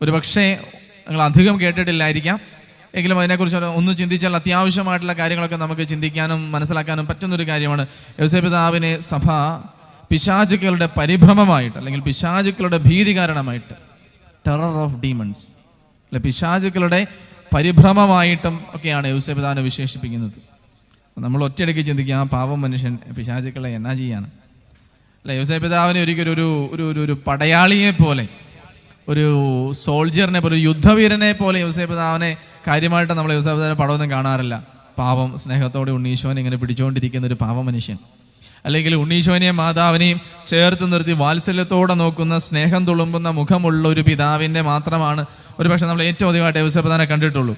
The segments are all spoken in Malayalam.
ഒരുപക്ഷെ നിങ്ങൾ അധികം കേട്ടിട്ടില്ലായിരിക്കാം, എങ്കിലും അതിനെക്കുറിച്ച് ഒന്ന് ചിന്തിച്ചാൽ അത്യാവശ്യമായിട്ടുള്ള കാര്യങ്ങളൊക്കെ നമുക്ക് ചിന്തിക്കാനും മനസ്സിലാക്കാനും പറ്റുന്നൊരു കാര്യമാണ്. യോസേപ്പ് പിതാവിനെ സഭ പിശാചുക്കളുടെ പരിഭ്രമമായിട്ട്, അല്ലെങ്കിൽ പിശാചുക്കളുടെ ഭീതി കാരണമായിട്ട്, ടെറർ ഓഫ് ഡീമൺസ് അല്ലെ, പിശാചുക്കളുടെ പരിഭ്രമമായിട്ടും ഒക്കെയാണ് യോസേപ്പ് പിതാവിനെ വിശേഷിപ്പിക്കുന്നത്. നമ്മൾ ഒറ്റയടിക്ക് ചിന്തിക്കുക, ആ പാവം മനുഷ്യൻ പിശാചുക്കളെ എന്നാ ചെയ്യാണ് അല്ലെ. യോസേപ്പ് പിതാവിനെ ഒരിക്കലും ഒരു പടയാളിയെ പോലെ, ഒരു സോൾജിയറിനെ പോലെ, ഒരു യുദ്ധവീരനെ പോലെ യോസേപ്പ് പിതാവിനെ കാര്യമായിട്ട് നമ്മൾ യോസേപ്പ് പിതാവിനെ പടമൊന്നും കാണാറില്ല. പാവം സ്നേഹത്തോടെ ഉണ്ണീശോനെ ഇങ്ങനെ പിടിച്ചുകൊണ്ടിരിക്കുന്ന ഒരു പാവ മനുഷ്യൻ, അല്ലെങ്കിൽ ഉണ്ണീശോനെയും മാതാവിനെയും ചേർത്ത് നിർത്തി വാത്സല്യത്തോടെ നോക്കുന്ന, സ്നേഹം തുളുമ്പുന്ന മുഖമുള്ള ഒരു പിതാവിൻ്റെ മാത്രമാണ് ഒരു പക്ഷേ നമ്മൾ ഏറ്റവും അധികമായിട്ട് യോസേപ്പ് പിതാവിനെ കണ്ടിട്ടുള്ളൂ.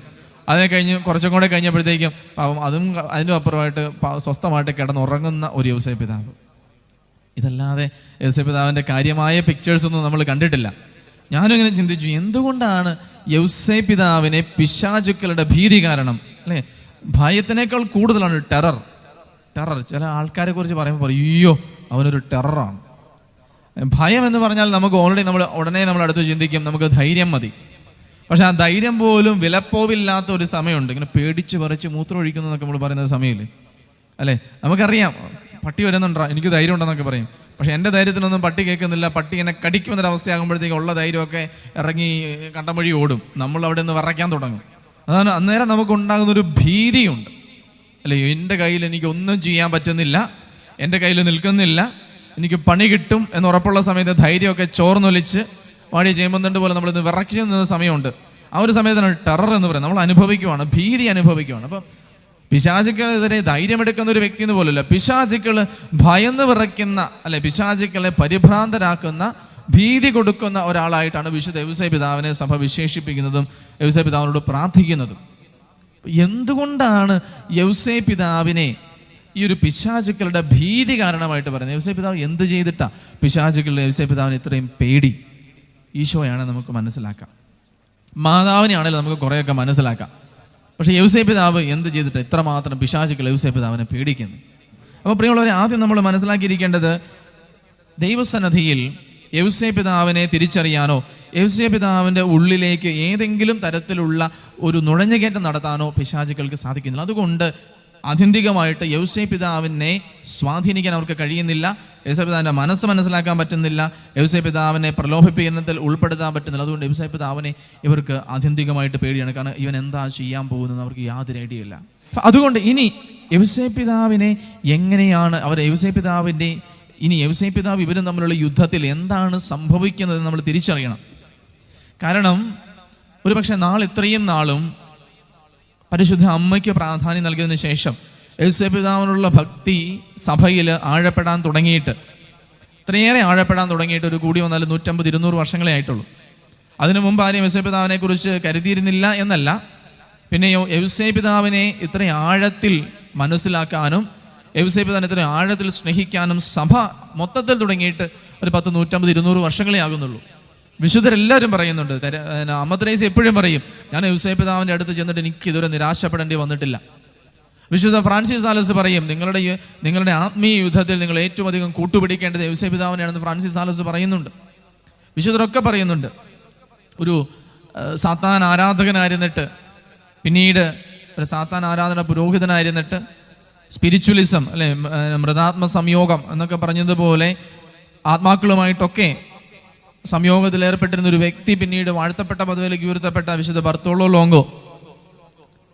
അതിനെ കഴിഞ്ഞ് കുറച്ചും കൂടെ കഴിഞ്ഞപ്പോഴത്തേക്കും പാവം അതിനും അപ്പുറമായിട്ട് സ്വസ്ഥമായിട്ട് കിടന്നുറങ്ങുന്ന ഒരു യോസേപ്പ് പിതാവ്. ഇതല്ലാതെ യോസേപ്പ് പിതാവിൻ്റെ കാര്യമായ പിക്ചേഴ്സൊന്നും നമ്മൾ കണ്ടിട്ടില്ല. ഞാനും ഇങ്ങനെ ചിന്തിച്ചു, എന്തുകൊണ്ടാണ് യോസേപ്പ് പിതാവിനെ പിശാചുക്കളുടെ ഭീതി കാരണം അല്ലേ, ഭയത്തിനേക്കാൾ കൂടുതലാണ് ടെറർ. ചില ആൾക്കാരെ കുറിച്ച് പറയുമ്പോൾ അയ്യോ അവനൊരു ടെററാണ്. ഭയം എന്ന് പറഞ്ഞാൽ നമുക്ക് ഉടനെ നമ്മൾ അടുത്ത് ചിന്തിക്കും നമുക്ക് ധൈര്യം മതി. പക്ഷെ ആ ധൈര്യം പോലും വിലപ്പോവില്ലാത്ത ഒരു സമയമുണ്ട്. ഇങ്ങനെ പേടിച്ച് പറിച്ച് മൂത്രം ഒഴിക്കുന്നു എന്നൊക്കെ നമ്മൾ പറയുന്ന സമയമില്ലേ അല്ലേ. നമുക്കറിയാം പട്ടി വരുന്നുണ്ടാ, എനിക്ക് ധൈര്യം ഉണ്ടെന്നൊക്കെ പറയും. പക്ഷെ എൻ്റെ ധൈര്യത്തിനൊന്നും പട്ടി കേൾക്കുന്നില്ല. പട്ടി എന്നെ കടിക്കുമെന്നൊരവസ്ഥയാകുമ്പോഴത്തേക്ക് ഉള്ള ധൈര്യമൊക്കെ ഇറങ്ങി കണ്ടം വഴി ഓടും. നമ്മൾ അവിടെ നിന്ന് വിറയ്ക്കാൻ തുടങ്ങും. അതാണ് അന്നേരം നമുക്കുണ്ടാകുന്നൊരു ഭീതിയുണ്ട് അല്ലേ. എൻ്റെ കയ്യിൽ എനിക്ക് ഒന്നും ചെയ്യാൻ പറ്റുന്നില്ല, എൻ്റെ കയ്യിൽ നിൽക്കുന്നില്ല, എനിക്ക് പണി കിട്ടും എന്നുറപ്പുള്ള സമയത്ത് ധൈര്യമൊക്കെ ചോർന്നൊലിച്ച് വാടി ചെയ്യുമ്പോൾ പോലെ നമ്മളിന്ന് വിറയ്ച്ചു നിന്ന സമയമുണ്ട്. ആ ഒരു സമയത്താണ് ടെറർ എന്ന് പറയുന്നത്. നമ്മൾ അനുഭവിക്കുവാണ്, ഭീതി അനുഭവിക്കുവാണ്. അപ്പം പിശാചുക്കളെതിരെ ധൈര്യമെടുക്കുന്ന ഒരു വ്യക്തി എന്ന് പോലല്ല, പിശാചുക്കൾ ഭയന്ന് വിറയ്ക്കുന്ന അല്ലെ, പിശാചുക്കളെ പരിഭ്രാന്തരാക്കുന്ന, ഭീതി കൊടുക്കുന്ന ഒരാളായിട്ടാണ് വിശുദ്ധ യോസേപ്പ് പിതാവിനെ സഭ വിശേഷിപ്പിക്കുന്നതും യോസേപ്പ് പിതാവിനോട് പ്രാർത്ഥിക്കുന്നതും. എന്തുകൊണ്ടാണ് യോസേപ്പ് പിതാവിനെ ഈ ഒരു പിശാചുക്കളുടെ ഭീതി കാരണമായിട്ട് പറയുന്നത്? യോസേപ്പ് പിതാവ് എന്ത് ചെയ്തിട്ടാ പിശാചുക്കളുടെ യോസേപ്പ് പിതാവിന് ഇത്രയും പേടി? ഈശോയാണ് നമുക്ക് മനസ്സിലാക്കാം, മാതാവിനെയാണെങ്കിലും നമുക്ക് കുറേയൊക്കെ മനസ്സിലാക്കാം. പക്ഷെ യോസേപ്പ് പിതാവ് എന്ത് ചെയ്തിട്ട് ഇത്രമാത്രം പിശാചുക്കൾ യോസേപ്പ് പിതാവിനെ പേടിക്കുന്നു? അപ്പോൾ പ്രിയമുള്ളവരെ, ആദ്യം നമ്മൾ മനസ്സിലാക്കിയിരിക്കേണ്ടത്, ദൈവസന്നിധിയിൽ യോസേപ്പ് പിതാവിനെ തിരിച്ചറിയാനോ യോസേപ്പ് പിതാവിൻ്റെ ഉള്ളിലേക്ക് ഏതെങ്കിലും തരത്തിലുള്ള ഒരു നുഴഞ്ഞുകയറ്റം നടത്താനോ പിശാചുക്കൾക്ക് സാധിക്കുന്നില്ല. അതുകൊണ്ട് ആത്യന്തികമായിട്ട് യോസേപ്പ് പിതാവിനെ സ്വാധീനിക്കാൻ അവർക്ക് കഴിയുന്നില്ല. യോസേപ്പ് പിതാവിൻ്റെ മനസ്സ് മനസ്സിലാക്കാൻ പറ്റുന്നില്ല. യോസേപ്പ് പിതാവിനെ പ്രലോഭിപ്പിക്കുന്നതിൽ ഉൾപ്പെടുത്താൻ പറ്റുന്നില്ല. അതുകൊണ്ട് യോസേപ്പ് പിതാവിനെ ഇവർക്ക് ആത്യന്തികമായിട്ട് പേടിയാണ്. കാരണം ഇവൻ എന്താ ചെയ്യാൻ പോകുന്നത് അവർക്ക് യാതൊരു ഐഡിയ ഇല്ല. അതുകൊണ്ട് ഇനി യോസേപ്പ് പിതാവിനെ എങ്ങനെയാണ് യോസേപ്പ് പിതാവ് ഇവരും തമ്മിലുള്ള യുദ്ധത്തിൽ എന്താണ് സംഭവിക്കുന്നത് നമ്മൾ തിരിച്ചറിയണം. കാരണം ഒരുപക്ഷെ ഇത്രയും നാളും പരിശുദ്ധ അമ്മയ്ക്ക് പ്രാധാന്യം നൽകിയതിന് ശേഷം യോസേപ്പ് പിതാവിനുള്ള ഭക്തി സഭയിൽ ആഴപ്പെടാൻ തുടങ്ങിയിട്ട്, ഇത്രയേറെ ആഴപ്പെടാൻ തുടങ്ങിയിട്ട് ഒരു കൂടി വന്നാൽ 150-200 വർഷങ്ങളെ ആയിട്ടുള്ളൂ. അതിനു മുമ്പ് ആരും യോസേപ്പ് പിതാവിനെ കുറിച്ച് കരുതിയിരുന്നില്ല എന്നല്ല, പിന്നെയോ യോസേപ്പ് പിതാവിനെ ഇത്ര ആഴത്തിൽ മനസ്സിലാക്കാനും യോസേപ്പ് പിതാവിനെ ഇത്ര ആഴത്തിൽ സ്നേഹിക്കാനും സഭ മൊത്തത്തിൽ തുടങ്ങിയിട്ട് ഒരു 150-200 വർഷങ്ങളെ ആകുന്നുള്ളൂ. വിശുദ്ധരെല്ലാവരും പറയുന്നുണ്ട്. അമ്മ ത്രേസ്യ എപ്പോഴും പറയും, ഞാൻ യോസേപ്പ് പിതാവിൻ്റെ അടുത്ത് ചെന്നിട്ട് എനിക്ക് ഇതുവരെ നിരാശപ്പെടേണ്ടി വന്നിട്ടില്ല. വിശുദ്ധ ഫ്രാൻസിസ് സാലസ് പറയും, നിങ്ങളുടെ ആത്മീയ യുദ്ധത്തിൽ നിങ്ങൾ ഏറ്റവും അധികം കൂട്ടുപിടിക്കേണ്ടത് യോസേപ്പ് പിതാവിനെയാണെന്ന് ഫ്രാൻസിസ് സാലസ് പറയുന്നുണ്ട്. വിശുദ്ധരൊക്കെ പറയുന്നുണ്ട്. ഒരു സാത്താൻ ആരാധകനായിരുന്നിട്ട് പിന്നീട് ഒരു സാത്താൻ ആരാധന പുരോഹിതനായിരുന്നിട്ട് സ്പിരിച്വലിസം അല്ലെ, മൃതാത്മ സംയോഗം എന്നൊക്കെ പറഞ്ഞതുപോലെ ആത്മാക്കളുമായിട്ടൊക്കെ സംയോഗത്തിൽ ഏർപ്പെട്ടിരുന്ന ഒരു വ്യക്തി പിന്നീട് വാഴ്ത്തപ്പെട്ട പദവിയിലേക്ക് ഉയർത്തപ്പെട്ട വിശുദ്ധ ബർത്തോളോ ലോങ്കോ.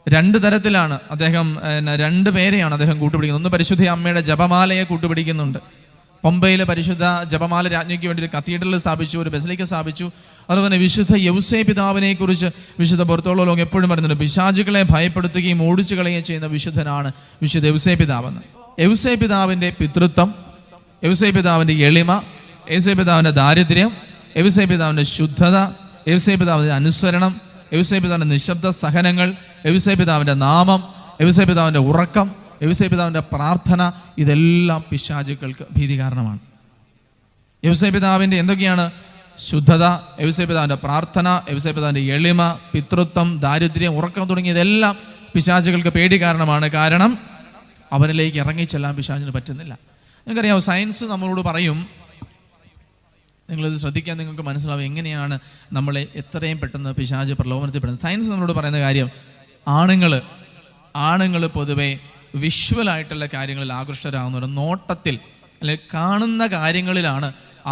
2 തരത്തിലാണ് അദ്ദേഹം, 2 പേരെയാണ് അദ്ദേഹം കൂട്ടുപിടിക്കുന്നത്. ഒന്ന് പരിശുദ്ധ അമ്മയുടെ ജപമാലയെ കൂട്ടുപിടിക്കുന്നുണ്ട്. പമ്പയിലെ പരിശുദ്ധ ജപമാല രാജ്ഞിക്ക് വേണ്ടി ഒരു കത്തീഡ്രൽ സ്ഥാപിച്ചു, ഒരു ബസിലിക്ക സ്ഥാപിച്ചു. അതുപോലെ തന്നെ വിശുദ്ധ യോസേപ്പ് പിതാവിനെ കുറിച്ച് വിശുദ്ധ ബർത്തോളോ ലോങ്കോ എപ്പോഴും പറയുന്നുണ്ട്, പിശാചുക്കളെ ഭയപ്പെടുത്തുകയും ഓടിച്ചു കളയുകയും ചെയ്യുന്ന വിശുദ്ധനാണ് വിശുദ്ധ യോസേപ്പ് പിതാവെന്ന്. യോസേപ്പ് പിതാവിൻ്റെ പിതൃത്വം, യോസേപ്പ് പിതാവിൻ്റെ എളിമ, യോസേപ്പ് പിതാവിൻ്റെ ദാരിദ്ര്യം, യോസേപ്പ് പിതാവിൻ്റെ ശുദ്ധത, യോസേപ്പ് പിതാവിൻ്റെ അനുസരണം, യോസേപ്പ് പിതാവിൻ്റെ നിശബ്ദ സഹനങ്ങൾ, യോസേപ്പ് പിതാവിൻ്റെ നാമം, യോസേപ്പ് പിതാവിൻ്റെ ഉറക്കം, യോസേപ്പ് പിതാവിൻ്റെ പ്രാർത്ഥന, ഇതെല്ലാം പിശാചുക്കൾക്ക് ഭീതി കാരണമാണ്. യോസേപ്പ് പിതാവിൻ്റെ എന്തൊക്കെയാണ്? ശുദ്ധത, യോസേപ്പ് പിതാവിൻ്റെ പ്രാർത്ഥന, യോസേപ്പ് പിതാവിൻ്റെ എളിമ, പിതൃത്വം, ദാരിദ്ര്യം, ഉറക്കം തുടങ്ങിയതെല്ലാം പിശാചുക്കൾക്ക് പേടി കാരണമാണ്. കാരണം അവനിലേക്ക് ഇറങ്ങിച്ചെല്ലാൻ പിശാചിന് പറ്റുന്നില്ല. നിങ്ങൾക്കറിയാം, സയൻസ് നമ്മളോട് പറയും, നിങ്ങളിത് ശ്രദ്ധിക്കാൻ നിങ്ങൾക്ക് മനസ്സിലാവും എങ്ങനെയാണ് നമ്മളെ എത്രയും പെട്ടെന്ന് പിശാച് പ്രലോഭനത്തിൽപ്പെടുന്നത്. സയൻസ് നമ്മളോട് പറയുന്ന കാര്യം, ആണുങ്ങൾ പൊതുവെ വിഷ്വലായിട്ടുള്ള കാര്യങ്ങളിൽ ആകൃഷ്ടരാകുന്നവർ, നോട്ടത്തിൽ അല്ലെങ്കിൽ കാണുന്ന കാര്യങ്ങളിലാണ്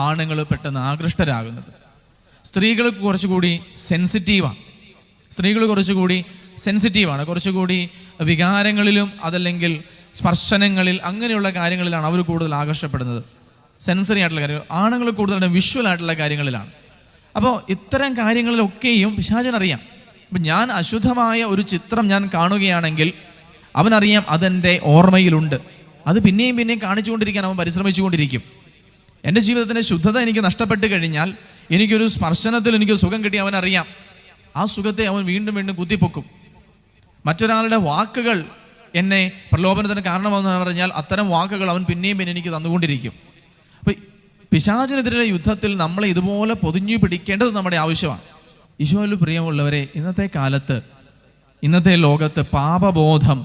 ആണുങ്ങൾ പെട്ടെന്ന് ആകൃഷ്ടരാകുന്നത്. സ്ത്രീകൾ കുറച്ചുകൂടി സെൻസിറ്റീവാണ്, കുറച്ചുകൂടി വികാരങ്ങളിലും അതല്ലെങ്കിൽ സ്പർശനങ്ങളിൽ അങ്ങനെയുള്ള കാര്യങ്ങളിലാണ് അവർ കൂടുതൽ ആകർഷപ്പെടുന്നത്. സെൻസറി ആയിട്ടുള്ള കാര്യങ്ങൾ. ആണുങ്ങൾ കൂടുതലും വിഷ്വൽ ആയിട്ടുള്ള കാര്യങ്ങളിലാണ്. അപ്പോൾ ഇത്തരം കാര്യങ്ങളിലൊക്കെയും പിശാചിനറിയാം. ഇപ്പം ഞാൻ അശുദ്ധമായ ഒരു ചിത്രം ഞാൻ കാണുകയാണെങ്കിൽ അവനറിയാം അതെൻ്റെ ഓർമ്മയിലുണ്ട്, അത് പിന്നെയും കാണിച്ചുകൊണ്ടിരിക്കാൻ അവൻ പരിശ്രമിച്ചുകൊണ്ടിരിക്കും. എൻ്റെ ജീവിതത്തിൻ്റെ ശുദ്ധത എനിക്ക് നഷ്ടപ്പെട്ട് കഴിഞ്ഞാൽ, എനിക്കൊരു സ്പർശനത്തിൽ എനിക്ക് സുഖം കിട്ടി അവനറിയാം, ആ സുഖത്തെ അവൻ വീണ്ടും കുത്തിപ്പൊക്കും. മറ്റൊരാളുടെ വാക്കുകൾ എന്നെ പ്രലോഭനത്തിന് കാരണമാണെന്ന് പറഞ്ഞാൽ അത്തരം വാക്കുകൾ അവൻ പിന്നെയും എനിക്ക് തന്നുകൊണ്ടിരിക്കും. അപ്പം പിശാചിനെതിരെ യുദ്ധത്തിൽ നമ്മളെ ഇതുപോലെ പൊതിഞ്ഞു പിടിക്കേണ്ടത് നമ്മുടെ ആവശ്യമാണ്. ഈശോയിൽ പ്രിയമുള്ളവരെ, ഇന്നത്തെ കാലത്ത്, ഇന്നത്തെ ലോകത്ത് പാപബോധം,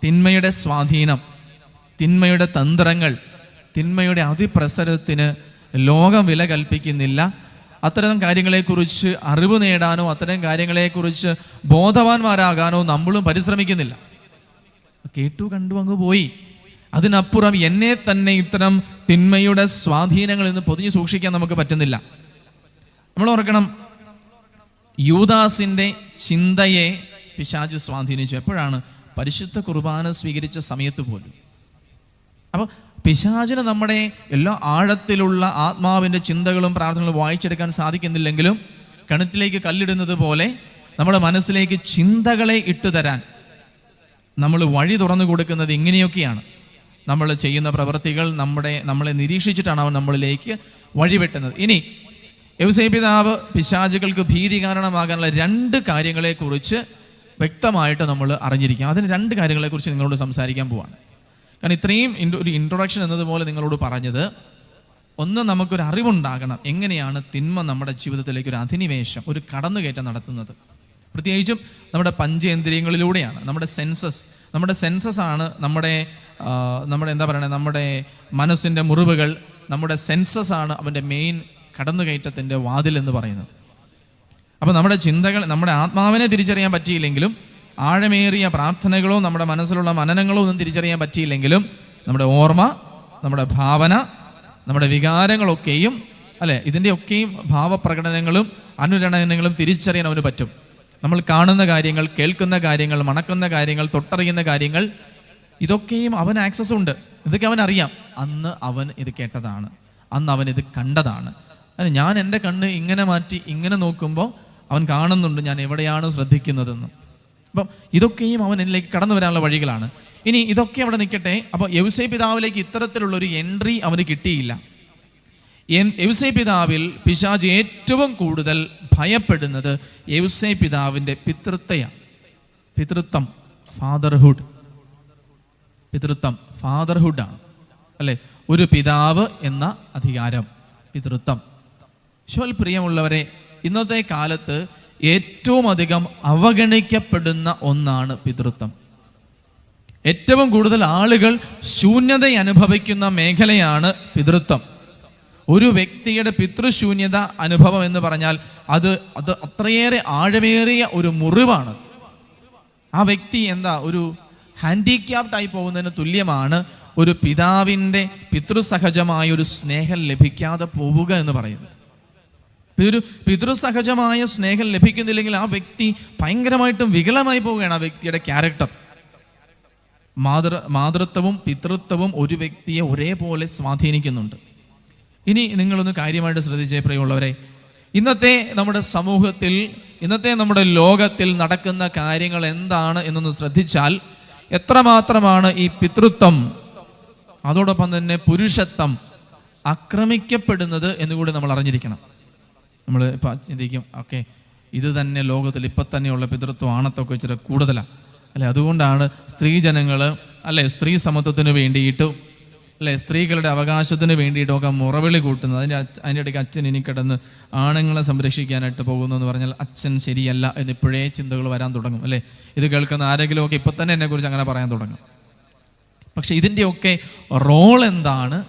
തിന്മയുടെ സ്വാധീനം, തിന്മയുടെ തന്ത്രങ്ങൾ, തിന്മയുടെ അതിപ്രസരത്തിന് ലോകം വില കൽപ്പിക്കുന്നില്ല. അത്തരം കാര്യങ്ങളെക്കുറിച്ച് അറിവ് നേടാനോ അത്തരം കാര്യങ്ങളെക്കുറിച്ച് ബോധവാന്മാരാകാനോ നമ്മളും പരിശ്രമിക്കുന്നില്ല. കേട്ടു കണ്ടു അങ്ങ് പോയി. അതിനപ്പുറം എന്നെ തന്നെ ഇത്തരം തിന്മയുടെ സ്വാധീനങ്ങളിൽ നിന്ന് പൊതിഞ്ഞു സൂക്ഷിക്കാൻ നമുക്ക് പറ്റുന്നില്ല. നമ്മൾ ഓർക്കണം, യൂദാസിന്റെ ചിന്തയെ പിശാച് സ്വാധീനിച്ചു. എപ്പോഴാണ്? പരിശുദ്ധ കുർബാന സ്വീകരിച്ച സമയത്ത് പോലും. അപ്പോൾ പിശാചിന് നമ്മുടെ എല്ലാ ആഴത്തിലുള്ള ആത്മാവിൻ്റെ ചിന്തകളും പ്രാർത്ഥനകളും വായിച്ചെടുക്കാൻ സാധിക്കുന്നില്ലെങ്കിലും കിണറ്റിലേക്ക് കല്ലിടുന്നത് പോലെ നമ്മുടെ മനസ്സിലേക്ക് ചിന്തകളെ ഇട്ടുതരാൻ നമ്മൾ വഴി തുറന്നു കൊടുക്കുന്നത് ഇങ്ങനെയൊക്കെയാണ്. നമ്മൾ ചെയ്യുന്ന പ്രവൃത്തികൾ നമ്മളെ നിരീക്ഷിച്ചിട്ടാണ് അവൻ നമ്മളിലേക്ക് വഴിവെട്ടുന്നത്. ഇനി യൗസേപ്പ് പിതാവ് പിശാചുകൾക്ക് ഭീതി കാരണമാകാനുള്ള 2 കാര്യങ്ങളെക്കുറിച്ച് വ്യക്തമായിട്ട് നമ്മൾ അറിഞ്ഞിരിക്കുക. അതിന് 2 കാര്യങ്ങളെക്കുറിച്ച് നിങ്ങളോട് സംസാരിക്കാൻ പോവാണ്. കാരണം ഇത്രയും ഒരു ഇൻട്രൊഡക്ഷൻ എന്നതുപോലെ നിങ്ങളോട് പറഞ്ഞത്, ഒന്ന്, നമുക്കൊരു അറിവുണ്ടാകണം എങ്ങനെയാണ് തിന്മ നമ്മുടെ ജീവിതത്തിലേക്ക് ഒരു അധിനിവേശം, ഒരു കടന്നുകയറ്റം നടത്തുന്നത്. പ്രത്യേകിച്ചും നമ്മുടെ പഞ്ചേന്ദ്രിയങ്ങളിലൂടെയാണ്. നമ്മുടെ സെൻസസ് ആണ് നമ്മുടെ എന്താ പറയുക, നമ്മുടെ മനസ്സിൻ്റെ മുറിവുകൾ, നമ്മുടെ സെൻസസ് ആണ് അവൻ്റെ മെയിൻ കടന്നുകയറ്റത്തിൻ്റെ വാതിൽ എന്ന് പറയുന്നത്. അപ്പോൾ നമ്മുടെ ചിന്തകൾ, നമ്മുടെ ആത്മാവിനെ തിരിച്ചറിയാൻ പറ്റിയില്ലെങ്കിലും, ആഴമേറിയ പ്രാർത്ഥനകളോ നമ്മുടെ മനസ്സിലുള്ള മനനങ്ങളോ ഒന്നും തിരിച്ചറിയാൻ പറ്റിയില്ലെങ്കിലും, നമ്മുടെ ഓർമ്മ, നമ്മുടെ ഭാവന, നമ്മുടെ വികാരങ്ങളൊക്കെയും ഇതിൻ്റെയൊക്കെയും ഭാവപ്രകടനങ്ങളും അനുരണനങ്ങളും തിരിച്ചറിയാൻ അവന് പറ്റും. നമ്മൾ കാണുന്ന കാര്യങ്ങൾ, കേൾക്കുന്ന കാര്യങ്ങൾ, മണക്കുന്ന കാര്യങ്ങൾ, തൊട്ടറിയുന്ന കാര്യങ്ങൾ, ഇതൊക്കെയും അവൻ ആക്സസ് ഉണ്ട്. ഇതൊക്കെ അവൻ അറിയാം. അന്ന് അവൻ ഇത് കേട്ടതാണ്, അന്ന് അവൻ ഇത് കണ്ടതാണ്. ഞാൻ എൻ്റെ കണ്ണ് ഇങ്ങനെ മാറ്റി ഇങ്ങനെ നോക്കുമ്പോൾ അവൻ കാണുന്നുണ്ട് ഞാൻ എവിടെയാണ് ശ്രദ്ധിക്കുന്നതെന്ന്. അപ്പം ഇതൊക്കെയും അവൻ എന്നിലേക്ക് കടന്നു വരാനുള്ള വഴികളാണ്. ഇനി ഇതൊക്കെ അവിടെ നിൽക്കട്ടെ. അപ്പോൾ യൗസേപ്പ് പിതാവിലേക്ക് ഇത്തരത്തിലുള്ളൊരു എൻട്രി അവന് കിട്ടിയില്ല. യൗസേപ്പ് പിതാവിൽ പിശാച് ഏറ്റവും കൂടുതൽ ഭയപ്പെടുന്നത് യൗസേപ്പ് പിതാവിൻ്റെ പിതൃത്വം, ഫാദർഹുഡാണ് അല്ലേ? ഒരു പിതാവ് എന്ന അധികാരം, പിതൃത്വം. ഈശോയിൽ പ്രിയമുള്ളവരെ, ഇന്നത്തെ കാലത്ത് ഏറ്റവും അധികം അവഗണിക്കപ്പെടുന്ന ഒന്നാണ് പിതൃത്വം. ഏറ്റവും കൂടുതൽ ആളുകൾ ശൂന്യത അനുഭവിക്കുന്ന മേഖലയാണ് പിതൃത്വം. ഒരു വ്യക്തിയുടെ പിതൃശൂന്യത അനുഭവം എന്ന് പറഞ്ഞാൽ അത് അത്രയേറെ ആഴമേറിയ ഒരു മുറിവാണ്. ആ വ്യക്തി ഒരു ഹാൻഡിക്യാപ്ഡ് ആയി പോകുന്നതിന് തുല്യമാണ് ഒരു പിതാവിൻ്റെ പിതൃസഹജമായ ഒരു സ്നേഹം ലഭിക്കാതെ പോവുക എന്ന് പറയുന്നത്. ഒരു പിതൃസഹജമായ സ്നേഹം ലഭിക്കുന്നില്ലെങ്കിൽ ആ വ്യക്തി ഭയങ്കരമായിട്ടും വികലമായി പോവുകയാണ്. ആ വ്യക്തിയുടെ ക്യാരക്ടർ, മാതൃത്വവും പിതൃത്വവും ഒരു വ്യക്തിയെ ഒരേപോലെ സ്വാധീനിക്കുന്നുണ്ട്. ഇനി നിങ്ങളൊന്ന് കാര്യമായിട്ട് ശ്രദ്ധിച്ചേ പ്രിയമുള്ളവരെ, ഇന്നത്തെ നമ്മുടെ സമൂഹത്തിൽ, ഇന്നത്തെ നമ്മുടെ ലോകത്തിൽ നടക്കുന്ന കാര്യങ്ങൾ എന്താണ് എന്നൊന്ന് ശ്രദ്ധിച്ചാൽ എത്രമാത്രമാണ് ഈ പിതൃത്വം, അതോടൊപ്പം തന്നെ പുരുഷത്വം ആക്രമിക്കപ്പെടുന്നത് എന്നുകൂടി നമ്മൾ അറിഞ്ഞിരിക്കണം. നമ്മൾ ഇപ്പം ചിന്തിക്കും, ഓക്കെ, ഇത് തന്നെ ലോകത്തിൽ ഇപ്പം തന്നെയുള്ള പിതൃത്വം ആണത്തൊക്കെ ഇച്ചിരി കൂടുതലാണ് അല്ലെ, അതുകൊണ്ടാണ് സ്ത്രീജനങ്ങൾ സ്ത്രീ സമത്വത്തിന് വേണ്ടിയിട്ടും സ്ത്രീകളുടെ അവകാശത്തിന് വേണ്ടിയിട്ടൊക്കെ മുറവിളി കൂട്ടുന്നത്. അതിൻ്റെ ഇടയ്ക്ക് അച്ഛൻ ഇനി കിടന്ന് ആണുങ്ങളെ സംരക്ഷിക്കാനായിട്ട് പോകുന്നു എന്ന് പറഞ്ഞാൽ അച്ഛൻ ശരിയല്ല എന്നിപ്പോഴേ ചിന്തകൾ വരാൻ തുടങ്ങും അല്ലേ. ഇത് കേൾക്കുന്ന ആരെങ്കിലുമൊക്കെ ഇപ്പം തന്നെ എന്നെക്കുറിച്ച് അങ്ങനെ പറയാൻ തുടങ്ങും. പക്ഷെ ഇതിൻ്റെയൊക്കെ റോൾ എന്താണ്,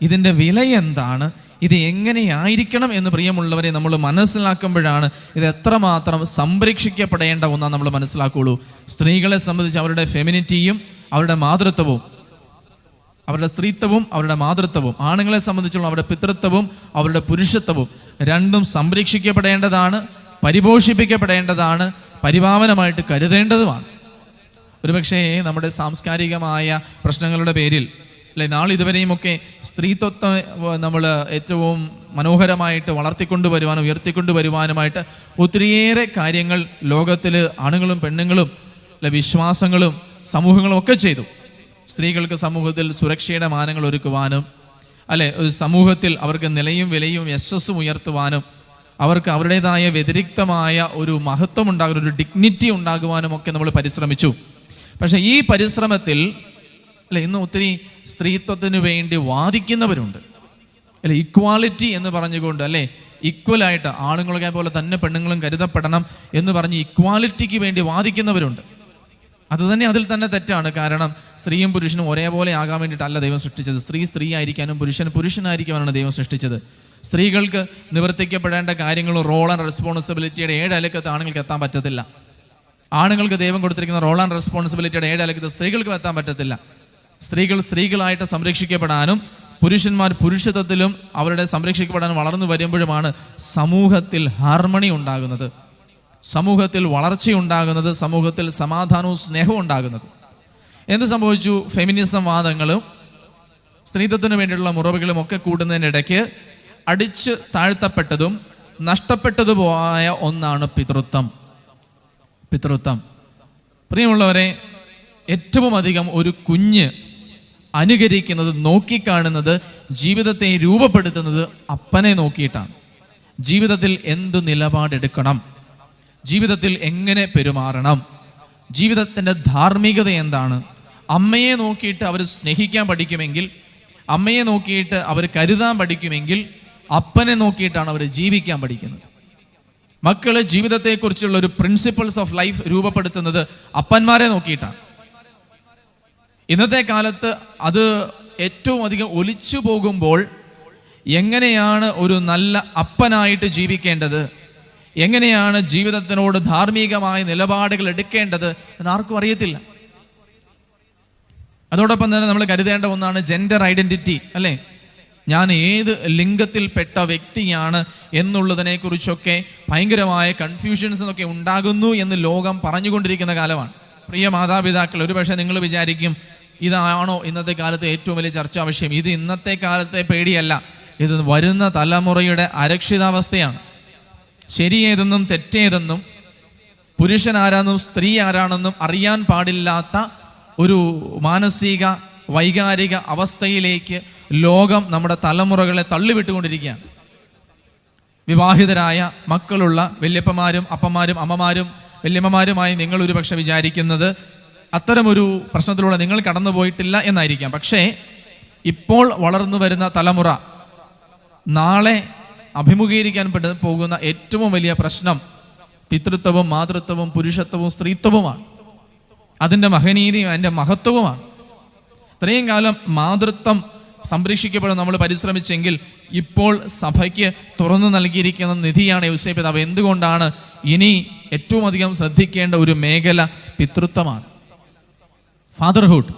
ഇതിൻ്റെ വില എന്താണ്, ഇത് എങ്ങനെയായിരിക്കണം എന്ന് പ്രിയമുള്ളവരെ നമ്മൾ മനസ്സിലാക്കുമ്പോഴാണ് ഇത് എത്രമാത്രം സംരക്ഷിക്കപ്പെടേണ്ട ഒന്നാണ് നമ്മൾ മനസ്സിലാക്കുകയുള്ളൂ. സ്ത്രീകളെ സംബന്ധിച്ച് അവരുടെ ഫെമിനിറ്റിയും അവരുടെ മാതൃത്വവും, അവരുടെ സ്ത്രീത്വവും അവരുടെ മാതൃത്വവും, ആണുങ്ങളെ സംബന്ധിച്ചുള്ള അവരുടെ പിതൃത്വവും അവരുടെ പുരുഷത്വവും രണ്ടും സംരക്ഷിക്കപ്പെടേണ്ടതാണ്, പരിപോഷിപ്പിക്കപ്പെടേണ്ടതാണ്, പരിപാവനമായിട്ട് കരുതേണ്ടതുമാണ്. ഒരുപക്ഷേ നമ്മുടെ സാംസ്കാരികമായ പ്രശ്നങ്ങളുടെ പേരിൽ അല്ലെ നാളിതുവരെയുമൊക്കെ സ്ത്രീത്വത്തെ നമ്മൾ ഏറ്റവും മനോഹരമായിട്ട് വളർത്തിക്കൊണ്ടുവരുവാനും ഉയർത്തിക്കൊണ്ടുവരുവാനുമായിട്ട് ഒത്തിരിയേറെ കാര്യങ്ങൾ ലോകത്തിൽ ആണുങ്ങളും പെണ്ണുങ്ങളും അല്ലെ വിശ്വാസങ്ങളും സമൂഹങ്ങളും ഒക്കെ ചെയ്തു. സ്ത്രീകൾക്ക് സമൂഹത്തിൽ സുരക്ഷയുടെ മാനങ്ങൾ ഒരുക്കുവാനും അല്ലെ ഒരു സമൂഹത്തിൽ അവർക്ക് നിലയും വിലയും യശസ്സും ഉയർത്തുവാനും അവർക്ക് അവരുടേതായ വ്യതിരിക്തമായ ഒരു മഹത്വം ഉണ്ടാകുന്ന ഒരു ഡിഗ്നിറ്റി ഉണ്ടാകുവാനും ഒക്കെ നമ്മൾ പരിശ്രമിച്ചു. പക്ഷെ ഈ പരിശ്രമത്തിൽ അല്ലെ ഇന്ന് ഒത്തിരി സ്ത്രീത്വത്തിന് വേണ്ടി വാദിക്കുന്നവരുണ്ട്. അല്ലെ ഇക്വാലിറ്റി എന്ന് പറഞ്ഞുകൊണ്ട് അല്ലെ ഈക്വലായിട്ട് ആണുങ്ങളെ പോലെ തന്നെ പെണ്ണുങ്ങളും കരുതപ്പെടണം എന്ന് പറഞ്ഞ് ഇക്വാലിറ്റിക്ക് വേണ്ടി വാദിക്കുന്നവരുണ്ട്. അത് തന്നെ അതിൽ തന്നെ തെറ്റാണ്. കാരണം സ്ത്രീയും പുരുഷനും ഒരേപോലെ ആകാൻ വേണ്ടിയിട്ടല്ല ദൈവം സൃഷ്ടിച്ചത്. സ്ത്രീ ആയിരിക്കാനും പുരുഷനായിരിക്കാനാണ് ദൈവം സൃഷ്ടിച്ചത്. സ്ത്രീകൾക്ക് നിവർത്തിക്കപ്പെടേണ്ട കാര്യങ്ങളും റോൾ ആൻഡ് റെസ്പോൺസിബിലിറ്റിയുടെ 7 അലക്കത്ത് ആണുങ്ങൾക്ക് എത്താൻ പറ്റത്തില്ല. ആണുങ്ങൾക്ക് ദൈവം കൊടുത്തിരിക്കുന്ന റോൾ ആൻഡ് റെസ്പോൺസിബിലിറ്റിയുടെ 7 അലക്കത്ത് സ്ത്രീകൾക്ക് എത്താൻ പറ്റത്തില്ല. സ്ത്രീകൾ സ്ത്രീകളായിട്ട് സംരക്ഷിക്കപ്പെടാനും പുരുഷന്മാർ പുരുഷത്വത്തിലും അവരുടെ സംരക്ഷിക്കപ്പെടാനും വളർന്നു വരുമ്പോഴുമാണ് സമൂഹത്തിൽ ഹാർമണി ഉണ്ടാകുന്നത്, സമൂഹത്തിൽ വളർച്ചയുണ്ടാകുന്നത്, സമൂഹത്തിൽ സമാധാനവും സ്നേഹവും ഉണ്ടാകുന്നത്. എന്ത് സംഭവിച്ചു? ഫെമിനിസം വാദങ്ങളും സ്ത്രീത്വത്തിന് വേണ്ടിയുള്ള മുറവുകളും ഒക്കെ കൂടുന്നതിനിടയ്ക്ക് അടിച്ച് താഴ്ത്തപ്പെട്ടതും നഷ്ടപ്പെട്ടതുമായ ഒന്നാണ് പിതൃത്വം. പ്രിയമുള്ളവരെ, ഏറ്റവും അധികം ഒരു കുഞ്ഞ് അനുകരിക്കുന്നത്, നോക്കിക്കാണുന്നത്, ജീവിതത്തെ രൂപപ്പെടുത്തുന്നത് അപ്പനെ നോക്കിയിട്ടാണ്. ജീവിതത്തിൽ എന്ത് നിലപാടെടുക്കണം, ജീവിതത്തിൽ എങ്ങനെ പെരുമാറണം, ജീവിതത്തിൻ്റെ ധാർമ്മികത എന്താണ്, അമ്മയെ നോക്കിയിട്ട് അവർ സ്നേഹിക്കാൻ പഠിക്കുമെങ്കിൽ, അമ്മയെ നോക്കിയിട്ട് അവർ കരുതാൻ പഠിക്കുമെങ്കിൽ, അപ്പനെ നോക്കിയിട്ടാണ് അവർ ജീവിക്കാൻ പഠിക്കുന്നത്. മക്കള് ജീവിതത്തെക്കുറിച്ചുള്ള ഒരു പ്രിൻസിപ്പിൾസ് ഓഫ് ലൈഫ് രൂപപ്പെടുത്തുന്നത് അപ്പന്മാരെ നോക്കിയിട്ടാണ്. ഇന്നത്തെ കാലത്ത് അത് ഏറ്റവും അധികം ഒലിച്ചു പോകുമ്പോൾ എങ്ങനെയാണ് ഒരു നല്ല അപ്പനായിട്ട് ജീവിക്കേണ്ടത്, എങ്ങനെയാണ് ജീവിതത്തിനോട് ധാർമ്മികമായ നിലപാടുകൾ എടുക്കേണ്ടത് എന്ന് ആർക്കും അറിയത്തില്ല. അതോടൊപ്പം തന്നെ നമ്മൾ കരുതേണ്ട ഒന്നാണ് ജെൻഡർ ഐഡന്റിറ്റി. അല്ലേ, ഞാൻ ഏത് ലിംഗത്തിൽപ്പെട്ട വ്യക്തിയാണ് എന്നുള്ളതിനെ കുറിച്ചൊക്കെ ഭയങ്കരമായ കൺഫ്യൂഷൻസ് ഒക്കെ ഉണ്ടാകുന്നു എന്ന് ലോകം പറഞ്ഞുകൊണ്ടിരിക്കുന്ന കാലമാണ്. പ്രിയ മാതാപിതാക്കൾ, ഒരു പക്ഷേ നിങ്ങൾ വിചാരിക്കും ഇതാണോ ഇന്നത്തെ കാലത്ത് ഏറ്റവും വലിയ ചർച്ചാ വിഷയം. ഇത് ഇന്നത്തെ കാലത്തെ പേടിയല്ല, ഇത് വരുന്ന തലമുറയുടെ അരക്ഷിതാവസ്ഥയാണ്. ശരിയേതെന്നും തെറ്റേതെന്നും പുരുഷൻ ആരാണെന്നും സ്ത്രീ ആരാണെന്നും അറിയാൻ പാടില്ലാത്ത ഒരു മാനസിക വൈകാരിക അവസ്ഥയിലേക്ക് ലോകം നമ്മുടെ തലമുറകളെ തള്ളിവിട്ടുകൊണ്ടിരിക്കുകയാണ്. വിവാഹിതരായ മക്കളുള്ള വല്യപ്പന്മാരും അപ്പന്മാരും അമ്മമാരും വല്യമ്മമാരുമായി നിങ്ങൾ ഒരു പക്ഷെ വിചാരിക്കുന്നത് അത്തരമൊരു പ്രശ്നത്തിലൂടെ നിങ്ങൾ കടന്നു പോയിട്ടില്ല എന്നായിരിക്കാം. പക്ഷേ ഇപ്പോൾ വളർന്നു വരുന്ന തലമുറ നാളെ അഭിമുഖീകരിക്കാൻ പോകുന്ന ഏറ്റവും വലിയ പ്രശ്നം പിതൃത്വവും മാതൃത്വവും പുരുഷത്വവും സ്ത്രീത്വവുമാണ്. അതിൻ്റെ മഹനീയതയും അതിൻ്റെ മഹത്വവുമാണ്. ഇത്രയും കാലം മാതൃത്വം സംരക്ഷിക്കപ്പെടാൻ നമ്മൾ പരിശ്രമിച്ചെങ്കിൽ ഇപ്പോൾ സഭയ്ക്ക് തുറന്നു നൽകിയിരിക്കുന്ന നിധിയാണ് യൗസേപ്പിതാവ്. എന്തുകൊണ്ടാണ്? ഇനി ഏറ്റവും അധികം ശ്രദ്ധിക്കേണ്ട ഒരു മേഖല പിതൃത്വമാണ്, ഫാദർഹുഡ്.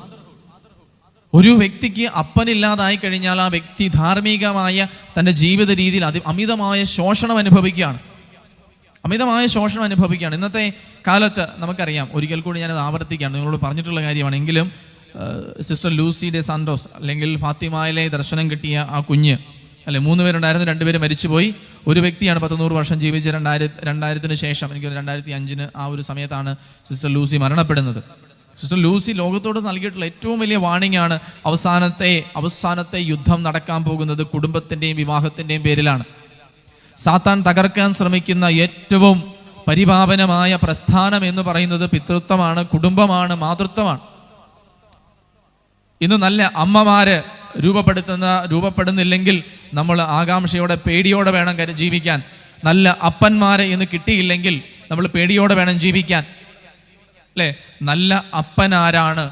ഒരു വ്യക്തിക്ക് അപ്പനില്ലാതായി കഴിഞ്ഞാൽ ആ വ്യക്തി ധാർമ്മികമായ തൻ്റെ ജീവിത രീതിയിൽ അമിതമായ ശോഷണം അനുഭവിക്കുകയാണ്. ഇന്നത്തെ കാലത്ത് നമുക്കറിയാം, ഒരിക്കൽ കൂടി ഞാനത് ആവർത്തിക്കുകയാണ്, നിങ്ങളോട് പറഞ്ഞിട്ടുള്ള കാര്യമാണ്. എങ്കിലും സിസ്റ്റർ ലൂസി ഡെ സാന്റോസ് അല്ലെങ്കിൽ ഫാത്തിമയിലെ ദർശനം കിട്ടിയ ആ കുഞ്ഞ്, അല്ലെ 3 പേരുണ്ടായിരുന്നു, 2 പേര് മരിച്ചുപോയി. ഒരു വ്യക്തിയാണ് 100 വർഷം ജീവിച്ച് 2000 ശേഷം, എനിക്ക് 2005 ആ ഒരു സമയത്താണ് സിസ്റ്റർ ലൂസി മരണപ്പെടുന്നത്. സിസ്റ്റർ ലൂസി ലോകത്തോട് നൽകിയിട്ടുള്ള ഏറ്റവും വലിയ വാണിംഗ് ആണ്, അവസാനത്തെ യുദ്ധം നടക്കാൻ പോകുന്നത് കുടുംബത്തിൻ്റെയും വിവാഹത്തിൻ്റെയും പേരിലാണ്. സാത്താൻ തകർക്കാൻ ശ്രമിക്കുന്ന ഏറ്റവും പരിപാവനമായ പ്രസ്ഥാനം എന്ന് പറയുന്നത് പിതൃത്വമാണ്, കുടുംബമാണ്, മാതൃത്വമാണ്. ഇന്ന് നല്ല അമ്മമാര് രൂപപ്പെടുന്നില്ലെങ്കിൽ നമ്മൾ ആകാംക്ഷയോടെ പേടിയോടെ വേണം ജീവിക്കാൻ. നല്ല അപ്പന്മാരെ ഇന്ന് കിട്ടിയില്ലെങ്കിൽ നമ്മൾ പേടിയോടെ വേണം ജീവിക്കാൻ. അല്ലേ, നല്ല അപ്പൻ ആരാണ്,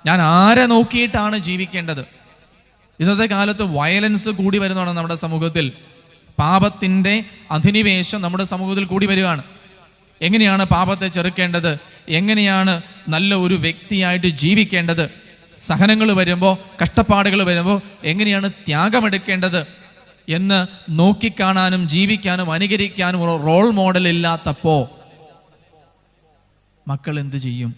ഞാൻ ആരെ നോക്കിയിട്ടാണ് ജീവിക്കേണ്ടത്, ഇന്നത്തെ കാലത്ത് വയലൻസ് കൂടി വരുന്നതാണ് നമ്മുടെ സമൂഹത്തിൽ. പാപത്തിൻ്റെ അധിനിവേശം നമ്മുടെ സമൂഹത്തിൽ കൂടി വരികയാണ്. എങ്ങനെയാണ് പാപത്തെ ചെറുക്കേണ്ടത്, എങ്ങനെയാണ് നല്ല ഒരു വ്യക്തിയായിട്ട് ജീവിക്കേണ്ടത്, സഹനങ്ങൾ വരുമ്പോൾ, കഷ്ടപ്പാടുകൾ വരുമ്പോൾ എങ്ങനെയാണ് ത്യാഗമെടുക്കേണ്ടത് എന്ന് നോക്കിക്കാണാനും ജീവിക്കാനും അനുകരിക്കാനും റോൾ മോഡൽ ഇല്ലാത്തപ്പോൾ മക്കൾ എന്തു ചെയ്യും?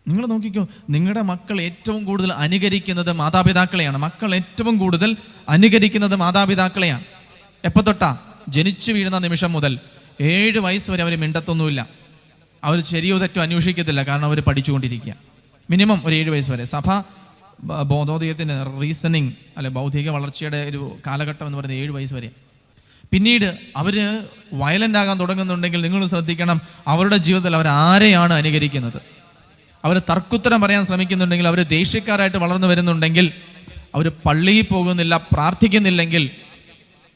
നിങ്ങൾ നോക്കിക്കോ, നിങ്ങളുടെ മക്കൾ ഏറ്റവും കൂടുതൽ അനുകരിക്കുന്നത് മാതാപിതാക്കളെയാണ്. മക്കൾ ഏറ്റവും കൂടുതൽ അനുകരിക്കുന്നത് മാതാപിതാക്കളെയാണ്. എപ്പോൾ തൊട്ടാ? ജനിച്ചു വീഴുന്ന നിമിഷം മുതൽ 7 വയസ്സ് വരെ അവർ മിണ്ടത്തൊന്നുമില്ല. അവർ ശരിയോ തെറ്റോ അന്വേഷിക്കത്തില്ല, കാരണം അവർ പഠിച്ചുകൊണ്ടിരിക്കുക. മിനിമം ഒരു 7 വയസ്സ് വരെ. സഭ ബോധോദയത്തിന് റീസണിങ് ബൗദ്ധിക വളർച്ചയുടെ ഒരു കാലഘട്ടം എന്ന് പറയുന്നത് 7 വയസ്സ് വരെ. പിന്നീട് അവർ വയലൻ്റ് ആകാൻ തുടങ്ങുന്നുണ്ടെങ്കിൽ നിങ്ങൾ ശ്രദ്ധിക്കണം, അവരുടെ ജീവിതത്തിൽ അവർ ആരെയാണ് അനുകരിക്കുന്നത്. അവർ തർക്കുത്തരം പറയാൻ ശ്രമിക്കുന്നുണ്ടെങ്കിൽ, അവർ ദേഷ്യക്കാരായിട്ട് വളർന്നു വരുന്നുണ്ടെങ്കിൽ, അവർ പള്ളിയിൽ പോകുന്നില്ല, പ്രാർത്ഥിക്കുന്നില്ലെങ്കിൽ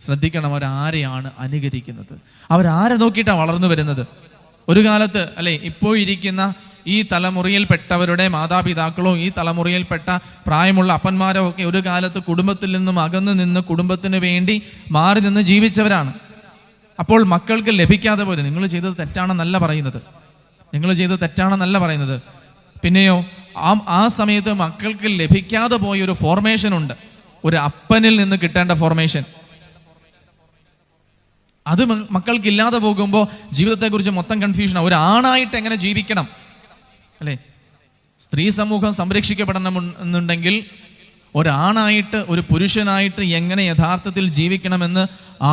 ശ്രദ്ധിക്കണം, അവരാരെയാണ് അനുകരിക്കുന്നത്, അവരാരെ നോക്കിയിട്ടാണ് വളർന്നു വരുന്നത്. ഒരു കാലത്ത് ഇപ്പോൾ ഇരിക്കുന്ന ഈ തലമുറയിൽപ്പെട്ടവരുടെ മാതാപിതാക്കളോ ഈ തലമുറയിൽപ്പെട്ട പ്രായമുള്ള അപ്പന്മാരോ ഒക്കെ ഒരു കാലത്ത് കുടുംബത്തിൽ നിന്നും അകന്നു നിന്ന് കുടുംബത്തിന് വേണ്ടി മാറി നിന്ന് ജീവിച്ചവരാണ്. അപ്പോൾ മക്കൾക്ക് ലഭിക്കാതെ പോയത്, നിങ്ങൾ ചെയ്തത് തെറ്റാണെന്നല്ല പറയുന്നത്, പിന്നെയോ ആ സമയത്ത് മക്കൾക്ക് ലഭിക്കാതെ പോയ ഒരു ഫോർമേഷൻ ഉണ്ട്, ഒരു അപ്പനിൽ നിന്ന് കിട്ടേണ്ട ഫോർമേഷൻ. അത് മക്കൾക്കില്ലാതെ പോകുമ്പോൾ ജീവിതത്തെക്കുറിച്ച് മൊത്തം കൺഫ്യൂഷനാണ്. ഒരു ആണായിട്ട് എങ്ങനെ ജീവിക്കണം, സ്ത്രീ സമൂഹം സംരക്ഷിക്കപ്പെടണമെന്നുണ്ടെങ്കിൽ ഒരാണായിട്ട്, ഒരു പുരുഷനായിട്ട് എങ്ങനെ യഥാർത്ഥത്തിൽ ജീവിക്കണമെന്ന്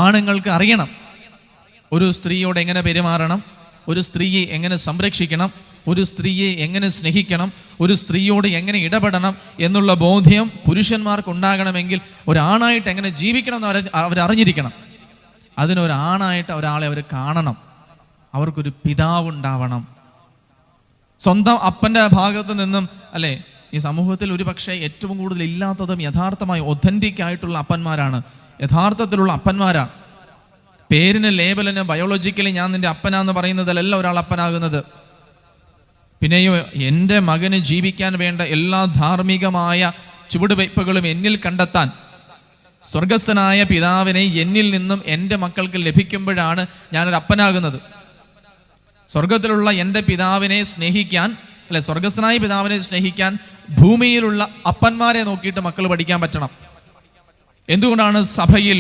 ആണുങ്ങൾക്ക് അറിയണം. ഒരു സ്ത്രീയോട് എങ്ങനെ പെരുമാറണം, ഒരു സ്ത്രീയെ എങ്ങനെ സംരക്ഷിക്കണം, ഒരു സ്ത്രീയെ എങ്ങനെ സ്നേഹിക്കണം, ഒരു സ്ത്രീയോട് എങ്ങനെ ഇടപെടണം എന്നുള്ള ബോധ്യം പുരുഷന്മാർക്ക് ഉണ്ടാകണമെങ്കിൽ ഒരാണായിട്ട് എങ്ങനെ ജീവിക്കണം എന്ന് അവരറിഞ്ഞിരിക്കണം. അതിനൊരാണായിട്ട് ഒരാളെ അവർ കാണണം, അവർക്കൊരു പിതാവുണ്ടാവണം. സ്വന്തം അപ്പൻ്റെ ഭാഗത്ത് നിന്നും ഈ സമൂഹത്തിൽ ഒരു പക്ഷേ ഏറ്റവും കൂടുതൽ ഇല്ലാത്തതും യഥാർത്ഥമായി ഒഥൻറ്റിക് ആയിട്ടുള്ള അപ്പന്മാരാണ്, യഥാർത്ഥത്തിലുള്ള അപ്പന്മാരാണ്. പേരിന് ലേബലിന് ബയോളജിക്കലി ഞാൻ നിന്റെ അപ്പനാന്ന് പറയുന്നതിലല്ല ഒരാൾ അപ്പനാകുന്നത്. പിന്നെയോ എൻ്റെ മകന് ജീവിക്കാൻ വേണ്ട എല്ലാ ധാർമ്മികമായ ചുവടുവയ്പ്പുകളും എന്നിൽ കണ്ടെത്താൻ സ്വർഗസ്ഥനായ പിതാവിനെ എന്നിൽ നിന്നും എൻ്റെ മക്കൾക്ക് ലഭിക്കുമ്പോഴാണ് ഞാനൊരു അപ്പനാകുന്നത്. സ്വർഗത്തിലുള്ള എൻ്റെ പിതാവിനെ സ്നേഹിക്കാൻ, സ്വർഗസ്ഥനായ പിതാവിനെ സ്നേഹിക്കാൻ ഭൂമിയിലുള്ള അപ്പന്മാരെ നോക്കിയിട്ട് മക്കൾ പഠിക്കാൻ പറ്റണം. എന്തുകൊണ്ടാണ് സഭയിൽ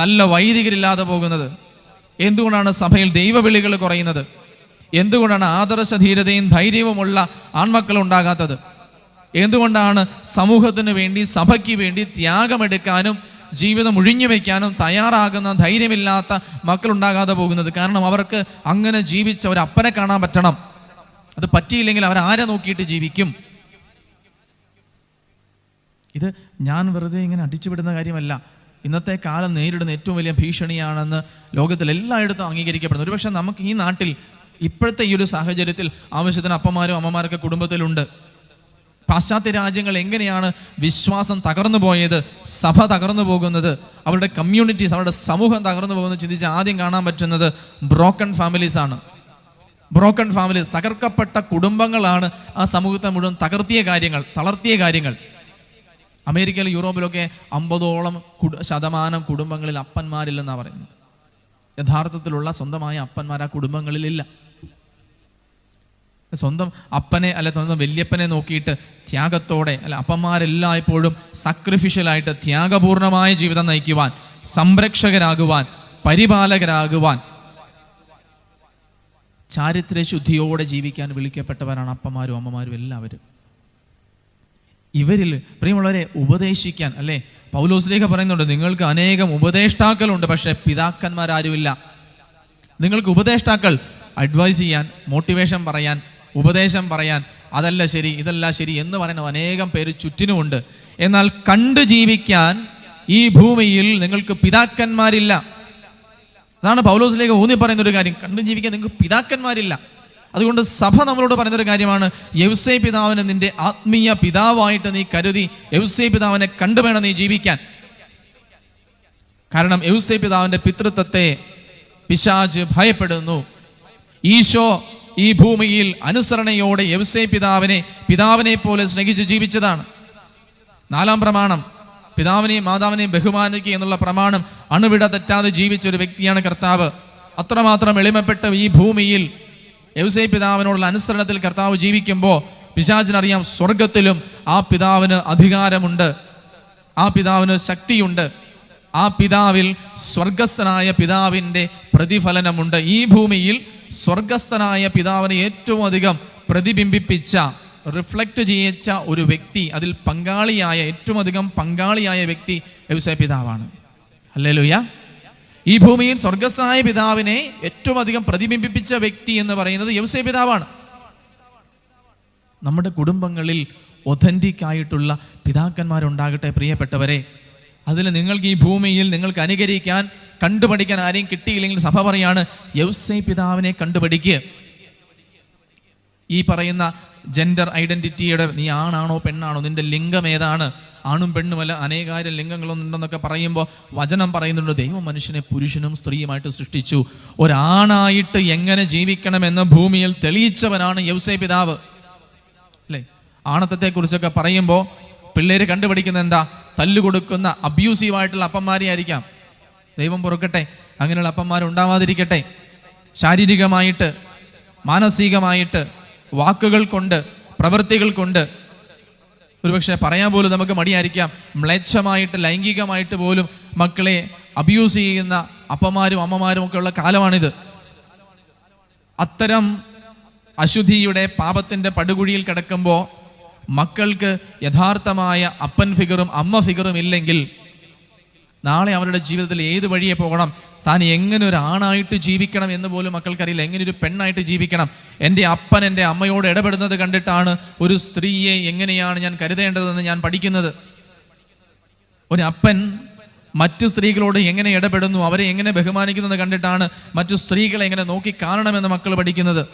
നല്ല വൈദികരില്ലാതെ പോകുന്നത്? എന്തുകൊണ്ടാണ് സഭയിൽ ദൈവവിളികൾ കുറയുന്നത്? എന്തുകൊണ്ടാണ് ആദർശധീരതയും ധൈര്യവുമുള്ള ആൺമക്കൾ ഉണ്ടാകാത്തത്? എന്തുകൊണ്ടാണ് സമൂഹത്തിന് വേണ്ടി, സഭയ്ക്ക് വേണ്ടി ത്യാഗമെടുക്കാനും ജീവിതം ഒഴിഞ്ഞു വയ്ക്കാനും തയ്യാറാകുന്ന ധൈര്യമില്ലാത്ത മക്കളുണ്ടാകാതെ പോകുന്നത്? കാരണം അവർക്ക് അങ്ങനെ ജീവിച്ച ഒരു അപ്പനെ കാണാൻ പറ്റണം. അത് പറ്റിയില്ലെങ്കിൽ അവരാരെ നോക്കിയിട്ട് ജീവിക്കും? ഇത് ഞാൻ വെറുതെ ഇങ്ങനെ അടിച്ചുവിടുന്ന കാര്യമല്ല. ഇന്നത്തെ കാലം നേരിടുന്ന ഏറ്റവും വലിയ ഭീഷണിയാണെന്ന് ലോകത്തിൽ എല്ലായിടത്തും അംഗീകരിക്കപ്പെടുന്നു. ഒരുപക്ഷെ നമുക്ക് ഈ നാട്ടിൽ ഇപ്പോഴത്തെ ഈ ഒരു സാഹചര്യത്തിൽ ആവശ്യത്തിന് അപ്പന്മാരും അമ്മമാരൊക്കെ കുടുംബത്തിലുണ്ട്. പാശ്ചാത്യ രാജ്യങ്ങൾ എങ്ങനെയാണ് വിശ്വാസം തകർന്നു പോയത്, സഭ തകർന്നു പോകുന്നത്, അവരുടെ കമ്മ്യൂണിറ്റീസ്, അവരുടെ സമൂഹം തകർന്നു പോകുന്നത് ചിന്തിച്ച് ആദ്യം കാണാൻ പറ്റുന്നത് ബ്രോക്കൺ ഫാമിലീസ് ആണ്. ബ്രോക്കൺ ഫാമിലീസ്, തകർക്കപ്പെട്ട കുടുംബങ്ങളാണ് ആ സമൂഹത്തെ മുഴുവൻ തളർത്തിയ കാര്യങ്ങൾ. അമേരിക്കയിലും യൂറോപ്പിലൊക്കെ 50% കുടുംബങ്ങളിൽ അപ്പന്മാരില്ലെന്നാണ് പറയുന്നത്. യഥാർത്ഥത്തിലുള്ള സ്വന്തമായ അപ്പന്മാർ ആ കുടുംബങ്ങളിലില്ല. സ്വന്തം അപ്പനെ സ്വന്തം വല്യപ്പനെ നോക്കിയിട്ട് ത്യാഗത്തോടെ അപ്പന്മാരെല്ലായ്പ്പോഴും സാക്രിഫിഷ്യലായിട്ട് ത്യാഗപൂർണമായ ജീവിതം നയിക്കുവാൻ, സംരക്ഷകരാകുവാൻ, പരിപാലകരാകുവാൻ, ചാരിത്രശുദ്ധിയോടെ ജീവിക്കാൻ വിളിക്കപ്പെട്ടവരാണ് അപ്പന്മാരും അമ്മമാരും എല്ലാവരും. ഇവരിൽ പ്രിയമുള്ളവരെ ഉപദേശിക്കാൻ പൗലോസ്ലീഹ പറയുന്നുണ്ട്, നിങ്ങൾക്ക് അനേകം ഉപദേഷ്ടാക്കളുണ്ട്, പക്ഷെ പിതാക്കന്മാരാരുമില്ല. നിങ്ങൾക്ക് ഉപദേഷ്ടാക്കൾ അഡ്വൈസ് ചെയ്യാൻ, മോട്ടിവേഷൻ പറയാൻ, ഉപദേശം പറയാൻ, അതല്ല ശരി ഇതല്ല ശരി എന്ന് പറയുന്ന അനേകം പേര് ചുറ്റിനുമുണ്ട്. എന്നാൽ കണ്ടു ജീവിക്കാൻ ഈ ഭൂമിയിൽ നിങ്ങൾക്ക് പിതാക്കന്മാരില്ല. അതാണ് പൗലോസ്ലീഹ ഊന്നി പറയുന്ന ഒരു കാര്യം. കണ്ടു ജീവിക്കാൻ നിങ്ങൾക്ക് പിതാക്കന്മാരില്ല. അതുകൊണ്ട് സഭ നമ്മളോട് പറയുന്നൊരു കാര്യമാണ്, യൗസേ പിതാവിനെ നിന്റെ ആത്മീയ പിതാവായിട്ട് നീ കരുതി യൗസേ പിതാവിനെ കണ്ടുവേണം നീ ജീവിക്കാൻ. കാരണം യൗസേ പിതാവിന്റെ പിതൃത്വത്തെ പിശാച് ഭയപ്പെടുന്നു. ഈശോ ഈ ഭൂമിയിൽ അനുസരണയോടെ യൗസേ പിതാവിനെ പോലെ സ്നേഹിച്ച് ജീവിച്ചതാണ്. 4-ാം പ്രമാണം, പിതാവിനെയും മാതാവിനെയും ബഹുമാനിക്കുക എന്നുള്ള പ്രമാണം അണുവിട തെറ്റാതെ ജീവിച്ച ഒരു വ്യക്തിയാണ് കർത്താവ്. അത്രമാത്രം എളിമപ്പെട്ട് ഈ ഭൂമിയിൽ യൗസേ പിതാവിനോടുള്ള അനുസരണത്തിൽ കർത്താവ് ജീവിക്കുമ്പോൾ പിശാചിനറിയാം, സ്വർഗത്തിലും ആ പിതാവിന് അധികാരമുണ്ട്, ആ പിതാവിന് ശക്തിയുണ്ട്, ആ പിതാവിൽ സ്വർഗസ്ഥനായ പിതാവിൻ്റെ പ്രതിഫലനമുണ്ട്. ഈ ഭൂമിയിൽ സ്വർഗസ്ഥനായ പിതാവിനെ ഏറ്റവും അധികം പ്രതിബിംബിപ്പിച്ച, റിഫ്ലക്റ്റ് ചെയ്യിച്ച ഒരു വ്യക്തി, അതിൽ ഏറ്റവും അധികം പങ്കാളിയായ വ്യക്തി യൗസേ പിതാവാണ്. ഹല്ലേലൂയ. ഈ ഭൂമിയിൽ സ്വർഗസ്ഥനായ പിതാവിനെ ഏറ്റവും അധികം പ്രതിബിംബിപ്പിച്ച വ്യക്തി എന്ന് പറയുന്നത് യൗസേ പിതാവാണ്. നമ്മുടെ കുടുംബങ്ങളിൽ ഒഥന്റിക് ആയിട്ടുള്ള പിതാക്കന്മാരുണ്ടാകട്ടെ പ്രിയപ്പെട്ടവരെ. അതിൽ നിങ്ങൾക്ക് ഈ ഭൂമിയിൽ നിങ്ങൾക്ക് അനുകരിക്കാൻ, കണ്ടുപഠിക്കാൻ ആരെയും കിട്ടിയില്ലെങ്കിൽ സഭ പറയാണ്, യൗസേ പിതാവിനെ കണ്ടുപഠിക്കുക. ഈ പറയുന്ന ജെൻഡർ ഐഡന്റിറ്റിയുടെ, നീ ആണാണോ പെണ്ണാണോ, നിന്റെ ലിംഗം ഏതാണ്, ആണും പെണ്ണുമല്ല അനേകായിരം ലിംഗങ്ങളുണ്ടെന്നൊക്കെ പറയുമ്പോൾ വചനം പറയുന്നുണ്ട്, ദൈവം മനുഷ്യനെ പുരുഷനും സ്ത്രീയുമായിട്ട് സൃഷ്ടിച്ചു. ഒരാണായിട്ട് എങ്ങനെ ജീവിക്കണമെന്ന് ഭൂമിയിൽ തെളിയിച്ചവനാണ് യൗസേ പിതാവ്, അല്ലേ? ആണത്തത്തെക്കുറിച്ചൊക്കെ പറയുമ്പോൾ പിള്ളേര് കണ്ടുപിടിക്കുന്ന എന്താ? തല്ലുകൊടുക്കുന്ന അബ്യൂസീവായിട്ടുള്ള അപ്പന്മാരെ ആയിരിക്കാം. ദൈവം പൊറുക്കട്ടെ, അങ്ങനെയുള്ള അപ്പന്മാരുണ്ടാവാതിരിക്കട്ടെ. ശാരീരികമായിട്ട്, മാനസികമായിട്ട്, വാക്കുകൾ കൊണ്ട്, പ്രവൃത്തികൾ കൊണ്ട്, ഒരുപക്ഷെ പറയാൻ പോലും നമുക്ക് മടിയായിരിക്കാം, മ്ലേച്ഛമായിട്ട്, ലൈംഗികമായിട്ട് പോലും മക്കളെ അബ്യൂസ് ചെയ്യുന്ന അപ്പന്മാരും അമ്മമാരും ഒക്കെ ഉള്ള കാലമാണിത്. അത്തരം അശുദ്ധിയുടെ പാപത്തിൻ്റെ പടുകുഴിയിൽ കിടക്കുമ്പോൾ മക്കൾക്ക് യഥാർത്ഥമായ അപ്പൻ ഫിഗറും അമ്മ ഫിഗറും ഇല്ലെങ്കിൽ നാളെ അവരുടെ ജീവിതത്തിൽ ഏത് വഴിയെ പോകണം, താൻ എങ്ങനെ ഒരു ആണായിട്ട് ജീവിക്കണം എന്ന് പോലും മക്കൾക്കറിയില്ല, എങ്ങനെ ഒരു പെണ്ണായിട്ട് ജീവിക്കണം. എൻ്റെ അപ്പൻ എൻ്റെ അമ്മയോട് ഇടപെടുന്നത് കണ്ടിട്ടാണ് ഒരു സ്ത്രീയെ എങ്ങനെയാണ് ഞാൻ കരുതേണ്ടതെന്ന് ഞാൻ പഠിക്കുന്നത്. ഒരു അപ്പൻ മറ്റു സ്ത്രീകളോട് എങ്ങനെ ഇടപെടുന്നു, അവരെ എങ്ങനെ ബഹുമാനിക്കുന്നത് കണ്ടിട്ടാണ് മറ്റു സ്ത്രീകളെ എങ്ങനെ നോക്കി കാണണമെന്ന് മക്കൾ പഠിക്കുന്നത്.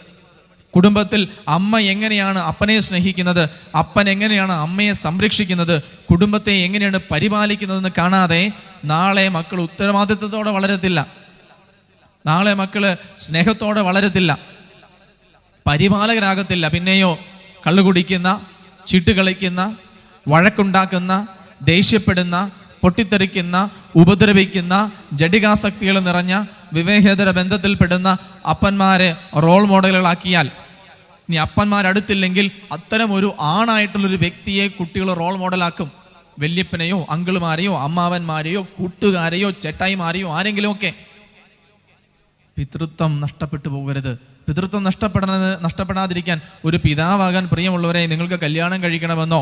കുടുംബത്തിൽ അമ്മ എങ്ങനെയാണ് അപ്പനെ സ്നേഹിക്കുന്നത്, അപ്പൻ എങ്ങനെയാണ് അമ്മയെ സംരക്ഷിക്കുന്നത്, കുടുംബത്തെ എങ്ങനെയാണ് പരിപാലിക്കുന്നതെന്ന് കാണാതെ നാളെ മക്കൾ ഉത്തരവാദിത്വത്തോടെ വളരത്തില്ല, നാളെ മക്കള് സ്നേഹത്തോടെ വളരത്തില്ല, പരിപാലകരാകത്തില്ല. പിന്നെയോ കള്ളു കുടിക്കുന്ന, ചീട്ട് കളിക്കുന്ന, വഴക്കുണ്ടാക്കുന്ന, ദേഷ്യപ്പെടുന്ന, പൊട്ടിത്തെറിക്കുന്ന, ഉപദ്രവിക്കുന്ന, ജഡികാസക്തികൾ നിറഞ്ഞ വിവേകേതര ബന്ധത്തിൽപ്പെടുന്ന അപ്പന്മാരെ റോൾ മോഡലുകളാക്കിയാൽ, ഇനി അപ്പന്മാരടുത്തില്ലെങ്കിൽ അത്തരം ഒരു ആണായിട്ടുള്ളൊരു വ്യക്തിയെ കുട്ടികൾ റോൾ മോഡലാക്കും. വല്യപ്പനെയോ അങ്കിളുമാരെയോ അമ്മാവന്മാരെയോ കൂട്ടുകാരെയോ ചേട്ടായിമാരെയോ ആരെങ്കിലും ഒക്കെ. പിതൃത്വം നഷ്ടപ്പെട്ടു പോകരുത്. പിതൃത്വം നഷ്ടപ്പെടാതിരിക്കാൻ ഒരു പിതാവാകാൻ പ്രിയമുള്ളവരെ, നിങ്ങൾക്ക് കല്യാണം കഴിക്കണമെന്നോ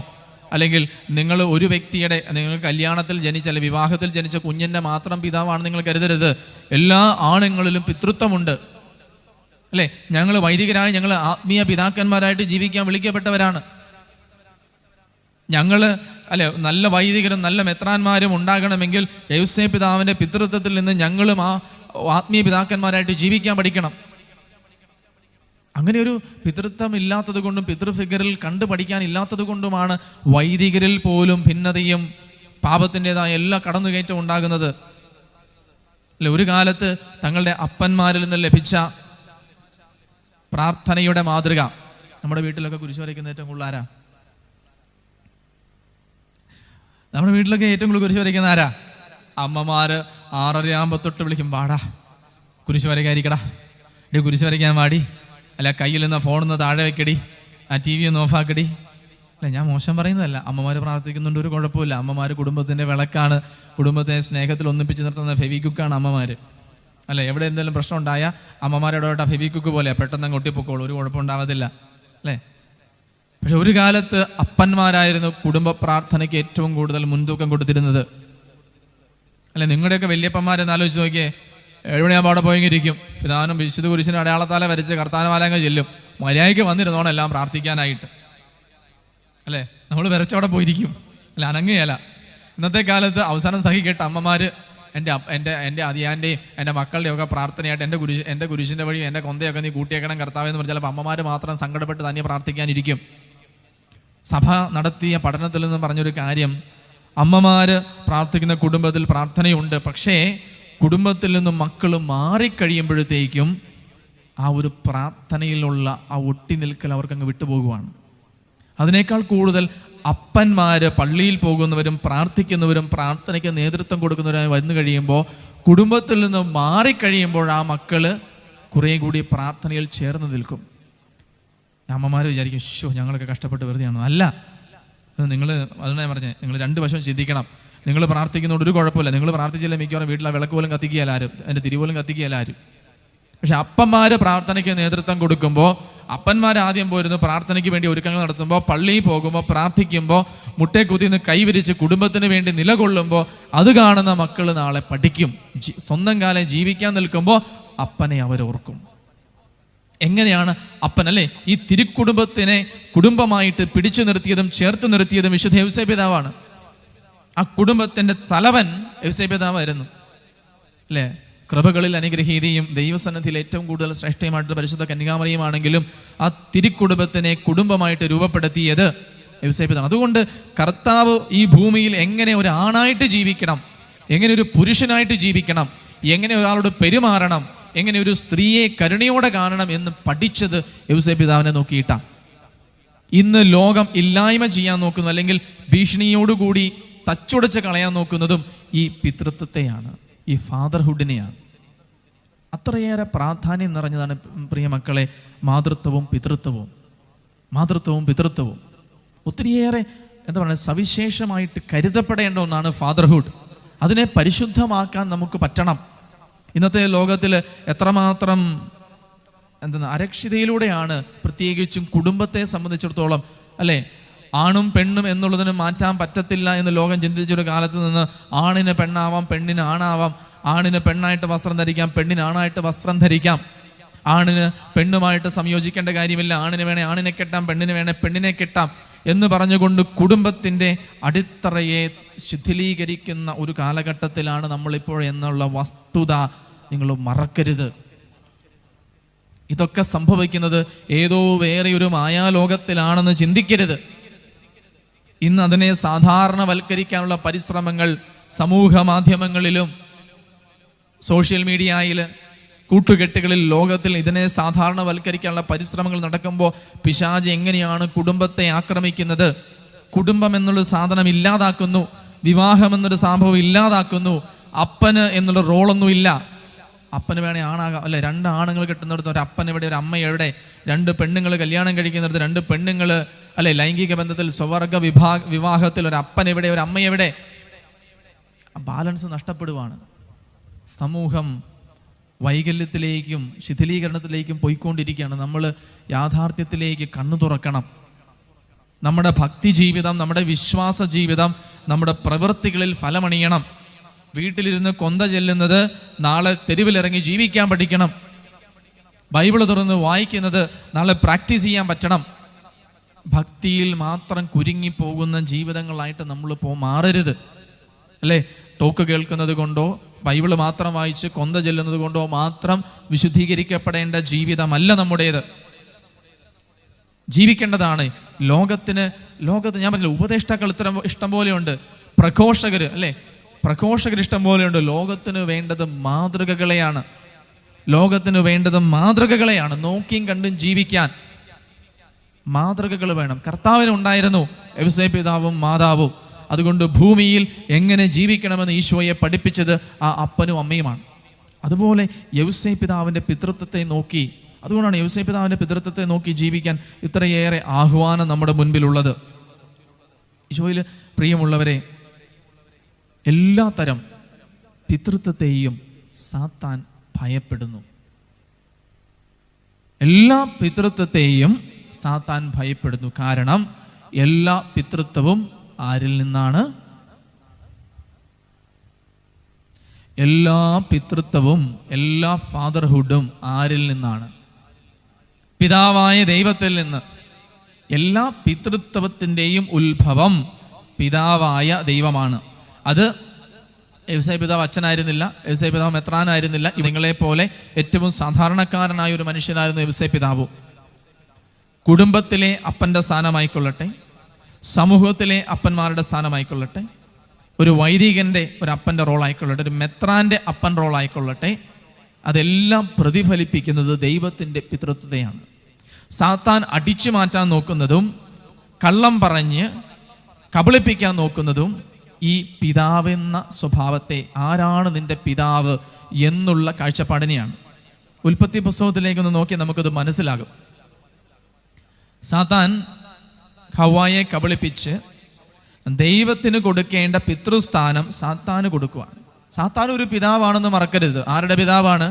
അല്ലെങ്കിൽ നിങ്ങൾ ഒരു വ്യക്തിയുടെ, നിങ്ങൾ കല്യാണത്തിൽ ജനിച്ച അല്ലെങ്കിൽ വിവാഹത്തിൽ ജനിച്ച കുഞ്ഞിൻ്റെ മാത്രം പിതാവാണ് നിങ്ങൾ കരുതരുത്. എല്ലാ ആണുങ്ങളിലും പിതൃത്വമുണ്ട്, അല്ലേ? ഞങ്ങൾ വൈദികരായി, ഞങ്ങൾ ആത്മീയ പിതാക്കന്മാരായിട്ട് ജീവിക്കാൻ വിളിക്കപ്പെട്ടവരാണ്. ഞങ്ങൾ നല്ല വൈദികരും നല്ല മെത്രാന്മാരും ഉണ്ടാകണമെങ്കിൽ യൗസേ പിതാവിൻ്റെ പിതൃത്വത്തിൽ നിന്ന് ഞങ്ങളും ആ ആത്മീയ പിതാക്കന്മാരായിട്ട് ജീവിക്കാൻ പഠിക്കണം. അങ്ങനെ ഒരു പിതൃത്വം ഇല്ലാത്തത് കൊണ്ടും പിതൃഫിഗറിൽ കണ്ടു പഠിക്കാൻ ഇല്ലാത്തത് കൊണ്ടുമാണ് വൈദികരിൽ പോലും ഭിന്നതയും പാപത്തിൻ്റെതായ എല്ലാ കടന്നുകയറ്റവും ഉണ്ടാകുന്നത്. അല്ലെ, ഒരു കാലത്ത് തങ്ങളുടെ അപ്പന്മാരിൽ നിന്ന് ലഭിച്ച പ്രാർത്ഥനയുടെ മാതൃക, നമ്മുടെ വീട്ടിലൊക്കെ കുരിശ് വരയ്ക്കുന്ന ഏറ്റവും കൂടുതൽ ആരാ? നമ്മുടെ വീട്ടിലൊക്കെ ഏറ്റവും കൂടുതൽ കുരിശ് വരയ്ക്കുന്ന ആരാ? അമ്മമാര് 6:30 തൊട്ട് വിളിക്കും, വാടാ കുരിശ് വരയ്ക്കാതിരിക്കടാ, ഇടി കുരിശ് വരയ്ക്കാൻ വാടി, അല്ല കയ്യിൽ നിന്ന് ഫോണിൽ താഴെ വെക്കടി, ആ TV ഒന്ന് ഓഫാക്കടി. അല്ല, ഞാൻ മോശം പറയുന്നതല്ല, അമ്മമാർ പ്രാർത്ഥിക്കുന്നുണ്ട്, ഒരു കുഴപ്പമില്ല. അമ്മമാർ കുടുംബത്തിൻ്റെ വിളക്കാണ്, കുടുംബത്തെ സ്നേഹത്തിൽ ഒന്നിപ്പിച്ച് നിർത്തുന്ന ഫെവിക്കുക്കാണ് അമ്മമാർ, അല്ലെ? എവിടെ എന്തെങ്കിലും പ്രശ്നം ഉണ്ടായാൽ അമ്മമാരോടോട്ട് ആ ഫെവിക്കുക്ക് പോലെ പെട്ടെന്ന് അങ്ങ് ഒട്ടിപ്പൊക്കോളൂ, ഒരു കുഴപ്പമുണ്ടാവത്തില്ല, അല്ലേ? പക്ഷെ ഒരു കാലത്ത് അപ്പന്മാരായിരുന്നു കുടുംബ പ്രാർത്ഥനയ്ക്ക് ഏറ്റവും കൂടുതൽ മുൻതൂക്കം കൊടുത്തിരുന്നത്, അല്ലെ? നിങ്ങളുടെയൊക്കെ വല്യപ്പന്മാരെന്ന് ആലോചിച്ച് നോക്കിയേ, 7 മണിയാകുമ്പോൾ അവിടെ പോയെങ്കിരിക്കും, പിതാവിനും വിശുദ്ധ കുരിശിന് അടയാളത്താല വരച്ച് കർത്താനമാലങ്ങ് ചെല്ലും, മര്യാദയ്ക്ക് വന്നിരുന്നോണം എല്ലാം പ്രാർത്ഥിക്കാനായിട്ട്, അല്ലേ? നമ്മൾ വരച്ചവിടെ പോയിരിക്കും, അല്ല, അനങ്ങുകയല്ല. ഇന്നത്തെ കാലത്ത് അവസാനം സഹിക്കേട്ട അമ്മമാർ എൻ്റെ അതിയാൻ്റെയും എൻ്റെ മക്കളുടെയും ഒക്കെ പ്രാർത്ഥനയായിട്ട് എൻ്റെ കുരിശിൻ്റെ വഴിയും എൻ്റെ കൊന്തയൊക്കെ നീ കൂട്ടിയേക്കണം കർത്താവ് എന്ന് പറഞ്ഞാൽ അമ്മമാർ മാത്രം സങ്കടപ്പെട്ട് തന്നെ പ്രാർത്ഥിക്കാനിരിക്കും. സഭ നടത്തിയ പഠനത്തിൽ നിന്നും പറഞ്ഞൊരു കാര്യം, അമ്മമാർ പ്രാർത്ഥിക്കുന്ന കുടുംബത്തിൽ പ്രാർത്ഥനയുണ്ട്, പക്ഷേ കുടുംബത്തിൽ നിന്നും മക്കൾ മാറിക്കഴിയുമ്പോഴത്തേക്കും ആ ഒരു പ്രാർത്ഥനയിലുള്ള ആ ഒട്ടി നിൽക്കൽ അവർക്കങ്ങ് വിട്ടുപോകുവാണ്. അതിനേക്കാൾ കൂടുതൽ അപ്പന്മാര് പള്ളിയിൽ പോകുന്നവരും പ്രാർത്ഥിക്കുന്നവരും പ്രാർത്ഥനയ്ക്ക് നേതൃത്വം കൊടുക്കുന്നവരായി വന്നു കഴിയുമ്പോൾ, കുടുംബത്തിൽ നിന്ന് മാറിക്കഴിയുമ്പോൾ ആ മക്കള് കുറേ കൂടി പ്രാർത്ഥനയിൽ ചേർന്ന് നിൽക്കും. അമ്മമാർ വിചാരിക്കും, ഞങ്ങളൊക്കെ കഷ്ടപ്പെട്ട് വെറുതെയാണോ? അല്ല, നിങ്ങൾ അതിനെ പറഞ്ഞേ, നിങ്ങൾ രണ്ട് വശവും ചിന്തിക്കണം. നിങ്ങൾ പ്രാർത്ഥിക്കുന്നതുകൊണ്ട് ഒരു കുഴപ്പമില്ല. നിങ്ങൾ പ്രാർത്ഥിച്ചില്ല മിക്കവാറും വീട്ടിൽ ആ വിളക്ക് പോലും കത്തിക്കുകയല്ല ആരും, അതിൻ്റെ തിരി പോലും കത്തിക്കുകയല്ല ആരും. പക്ഷെ അപ്പന്മാര് പ്രാർത്ഥനയ്ക്ക് നേതൃത്വം കൊടുക്കുമ്പോൾ, അപ്പന്മാർ ആദ്യം പോയിരുന്നു പ്രാർത്ഥനയ്ക്ക് വേണ്ടി ഒരുക്കങ്ങൾ നടത്തുമ്പോൾ, പള്ളിയിൽ പോകുമ്പോൾ, പ്രാർത്ഥിക്കുമ്പോൾ, മുട്ടേ കുത്തിന്ന് കൈവിരിച്ച് കുടുംബത്തിന് വേണ്ടി നിലകൊള്ളുമ്പോൾ, അത് കാണുന്ന മക്കൾ നാളെ പഠിക്കും. സ്വന്തം കാലം ജീവിക്കാൻ നിൽക്കുമ്പോൾ അപ്പനെ അവരോർക്കും. എങ്ങനെയാണ് അപ്പൻ, അല്ലേ, ഈ തിരുക്കുടുംബത്തിനെ കുടുംബമായിട്ട് പിടിച്ചു നിർത്തിയതും ചേർത്ത് നിർത്തിയതും വിശുദ്ധ യൗസേപ്പ് പിതാവാണ്. ആ കുടുംബത്തിന്റെ തലവൻ യൗസേപ്പ് പിതാവായിരുന്നു, അല്ലേ. കൃപകളിൽ അനുഗ്രഹീതയും ദൈവസന്നിധിയിൽ ഏറ്റവും കൂടുതൽ ശ്രേഷ്ഠയുമായിട്ട് പരിശുദ്ധ കന്യകാമറിയുമാണെങ്കിലും ആ തിരുക്കുടുംബത്തിനെ കുടുംബമായിട്ട് രൂപപ്പെടുത്തിയത് യൗസേപ്പ് പിതാവാണ്. അതുകൊണ്ട് കർത്താവ് ഈ ഭൂമിയിൽ എങ്ങനെ ഒരു ആണായിട്ട് ജീവിക്കണം, എങ്ങനെ ഒരു പുരുഷനായിട്ട് ജീവിക്കണം, എങ്ങനെ ഒരാളോട് പെരുമാറണം, എങ്ങനെ ഒരു സ്ത്രീയെ കരുണയോടെ കാണണം എന്ന് പഠിച്ചത് യൗസേപ്പ് പിതാവിനെ നോക്കിയിട്ടാണ്. ഇന്ന് ലോകം ഇല്ലായ്മ ചെയ്യാൻ നോക്കുന്നു, അല്ലെങ്കിൽ ഭീഷണിയോടുകൂടി തച്ചുടച്ച് കളയാൻ നോക്കുന്നതും ഈ പിതൃത്വത്തെയാണ്, ഈ ഫാദർഹുഡിനെയാണ്. അത്രയേറെ പ്രാധാന്യം നിറഞ്ഞതാണ് പ്രിയ മക്കളെ മാതൃത്വവും പിതൃത്വവും. മാതൃത്വവും പിതൃത്വവും ഒത്തിരിയേറെ എന്താ പറയുക, സവിശേഷമായിട്ട് കരുതപ്പെടേണ്ട ഒന്നാണ് ഫാദർഹുഡ്. അതിനെ പരിശുദ്ധമാക്കാൻ നമുക്ക് പറ്റണം. ഇന്നത്തെ ലോകത്തിൽ എത്രമാത്രം അരക്ഷിതയിലൂടെയാണ് പ്രത്യേകിച്ചും കുടുംബത്തെ സംബന്ധിച്ചിടത്തോളം, അല്ലേ, ആണും പെണ്ണും എന്നുള്ളതിന് മാറ്റാൻ പറ്റത്തില്ല എന്ന് ലോകം ചിന്തിച്ചൊരു കാലത്ത് നിന്ന് ആണിന് പെണ്ണാവാം, പെണ്ണിന് ആണാവാം, ആണിന് പെണ്ണായിട്ട് വസ്ത്രം ധരിക്കാം, പെണ്ണിന് ആണായിട്ട് വസ്ത്രം ധരിക്കാം, ആണിന് പെണ്ണുമായിട്ട് സംയോജിക്കേണ്ട കാര്യമില്ല, ആണിന് വേണേ ആണിനെ കെട്ടാം, പെണ്ണിന് വേണേ പെണ്ണിനെ കെട്ടാം എന്ന് പറഞ്ഞുകൊണ്ട് കുടുംബത്തിൻ്റെ അടിത്തറയെ ശിഥിലീകരിക്കുന്ന ഒരു കാലഘട്ടത്തിലാണ് നമ്മളിപ്പോൾ എന്നുള്ള വസ്തുത നിങ്ങൾ മറക്കരുത്. ഇതൊക്കെ സംഭവിക്കുന്നത് ഏതോ വേറെ ഒരു മായാലോകത്തിലാണെന്ന് ചിന്തിക്കരുത്. ഇന്ന് അതിനെ സാധാരണവൽക്കരിക്കാനുള്ള പരിശ്രമങ്ങൾ സമൂഹ മാധ്യമങ്ങളിലും സോഷ്യൽ മീഡിയയിൽ കൂട്ടുകെട്ടുകളിൽ ലോകത്തിൽ ഇതിനെ സാധാരണവൽക്കരിക്കാനുള്ള പരിശ്രമങ്ങൾ നടക്കുമ്പോൾ പിശാച് എങ്ങനെയാണ് കുടുംബത്തെ ആക്രമിക്കുന്നത്, കുടുംബം എന്നുള്ള സാധനം ഇല്ലാതാക്കുന്നു, വിവാഹം എന്നൊരു സംഭവം ഇല്ലാതാക്കുന്നു, അപ്പന് എന്നുള്ള റോളൊന്നുമില്ല. അപ്പന് വേണേ ആണാകാം, അല്ലെ, രണ്ട് ആണുങ്ങൾ കിട്ടുന്നിടത്ത് ഒരു അപ്പൻ എവിടെ, ഒരു അമ്മ എവിടെ, രണ്ട് പെണ്ണുങ്ങൾ കല്യാണം കഴിക്കുന്നിടത്ത് രണ്ട് പെണ്ണുങ്ങൾ, അല്ലെ, ലൈംഗിക ബന്ധത്തിൽ സ്വവർഗ വിവാഹത്തിൽ ഒരു അപ്പൻ എവിടെ, ഒരു അമ്മ എവിടെ? ബാലൻസ് നഷ്ടപ്പെടുവാണ്. സമൂഹം വൈകല്യത്തിലേക്കും ശിഥിലീകരണത്തിലേക്കും പോയിക്കൊണ്ടിരിക്കുകയാണ്. നമ്മൾ യാഥാർത്ഥ്യത്തിലേക്ക് കണ്ണു തുറക്കണം. നമ്മുടെ ഭക്തി ജീവിതം, നമ്മുടെ വിശ്വാസ ജീവിതം, നമ്മുടെ പ്രവൃത്തികളിൽ ഫലമണിയണം. വീട്ടിലിരുന്ന് കൊന്ത ചെല്ലുന്നത് നാളെ തെരുവിലിറങ്ങി ജീവിക്കാൻ പഠിക്കണം. ബൈബിള് തുറന്ന് വായിക്കുന്നത് നാളെ പ്രാക്ടീസ് ചെയ്യാൻ പറ്റണം. ഭക്തിയിൽ മാത്രം കുരുങ്ങിപ്പോകുന്ന ജീവിതങ്ങളായിട്ട് നമ്മൾ മാറരുത്, അല്ലേ. ടോക്ക് കേൾക്കുന്നത് കൊണ്ടോ ബൈബിള് മാത്രം വായിച്ച് കൊന്ത ചെല്ലുന്നത് കൊണ്ടോ മാത്രം വിശുദ്ധീകരിക്കപ്പെടേണ്ട ജീവിതമല്ല നമ്മുടേത്. ജീവിക്കേണ്ടതാണ്. ലോകത്ത് ഞാൻ പറഞ്ഞില്ല, ഉപദേഷ്ടാക്കൾ ഇഷ്ടം പോലെയുണ്ട്, പ്രഘോഷകർ, അല്ലേ, പ്രഘോഷകർ ഇഷ്ടം പോലെയുണ്ട്. ലോകത്തിന് വേണ്ടത് മാതൃകകളെയാണ്. ലോകത്തിന് വേണ്ടത് മാതൃകകളെയാണ്. നോക്കിയും കണ്ടും ജീവിക്കാൻ മാതൃകകൾ വേണം. കർത്താവിനുണ്ടായിരുന്നു യൗസേപ്പ് പിതാവും മാതാവും. അതുകൊണ്ട് ഭൂമിയിൽ എങ്ങനെ ജീവിക്കണമെന്ന് ഈശോയെ പഠിപ്പിച്ചത് ആ അപ്പനും അമ്മയുമാണ്. അതുപോലെ യൗസേപ്പ് പിതാവിൻ്റെ പിതൃത്വത്തെ നോക്കി, അതുകൊണ്ടാണ് യൗസേപ്പ് പിതാവിൻ്റെ പിതൃത്വത്തെ നോക്കി ജീവിക്കാൻ ഇത്രയേറെ ആഹ്വാനം നമ്മുടെ മുൻപിലുള്ളത്. ഈശോയിൽ പ്രിയമുള്ളവരെ, എല്ലാ തരം പിതൃത്വത്തെയും സാത്താൻ ഭയപ്പെടുന്നു. എല്ലാ പിതൃത്വത്തെയും സാത്താൻ ഭയപ്പെടുന്നു. കാരണം എല്ലാ പിതൃത്വവും ആരിൽ നിന്നാണ്? എല്ലാ പിതൃത്വവും, എല്ലാ ഫാദർഹുഡും ആരിൽ നിന്നാണ്? പിതാവായ ദൈവത്തിൽ നിന്ന്. എല്ലാ പിതൃത്വത്തിൻ്റെയും ഉത്ഭവം പിതാവായ ദൈവമാണ്. അത് യൗസേപ്പ് പിതാവ് അച്ഛനായിരുന്നില്ല, യൗസേപ്പ് പിതാവ് മെത്രാനായിരുന്നില്ല. നിങ്ങളെപ്പോലെ ഏറ്റവും സാധാരണക്കാരനായ ഒരു മനുഷ്യനായിരുന്നു യൗസേപ്പ് പിതാവ്. കുടുംബത്തിലെ അപ്പൻ്റെ സ്ഥാനമായിക്കൊള്ളട്ടെ, സമൂഹത്തിലെ അപ്പന്മാരുടെ സ്ഥാനമായിക്കൊള്ളട്ടെ, ഒരു വൈദികൻ്റെ ഒരു അപ്പൻ്റെ റോളായിക്കൊള്ളട്ടെ, ഒരു മെത്രാൻ്റെ അപ്പൻ റോളായിക്കൊള്ളട്ടെ, അതെല്ലാം പ്രതിഫലിപ്പിക്കുന്നത് ദൈവത്തിൻ്റെ പിതൃത്വത്തെയാണ്. സാത്താൻ അടിച്ചു മാറ്റാൻ നോക്കുന്നതും കള്ളം പറഞ്ഞ് കബളിപ്പിക്കാൻ നോക്കുന്നതും ഈ പിതാവെന്ന സ്വഭാവത്തെ, ആരാണ് നിന്റെ പിതാവ് എന്നുള്ള കാഴ്ചപ്പാടിനെയാണ്. ഉൽപ്പത്തി പുസ്തകത്തിലേക്കൊന്ന് നോക്കിയാൽ നമുക്കത് മനസ്സിലാകും. സാത്താൻ ഹവ്വായെ കബളിപ്പിച്ച് ദൈവത്തിന് കൊടുക്കേണ്ട പിതൃസ്ഥാനം സാത്താന് കൊടുക്കുകയാണ്. സാത്താൻ ഒരു പിതാവാണെന്ന് മറക്കരുത്. ആരുടെ പിതാവാണ്?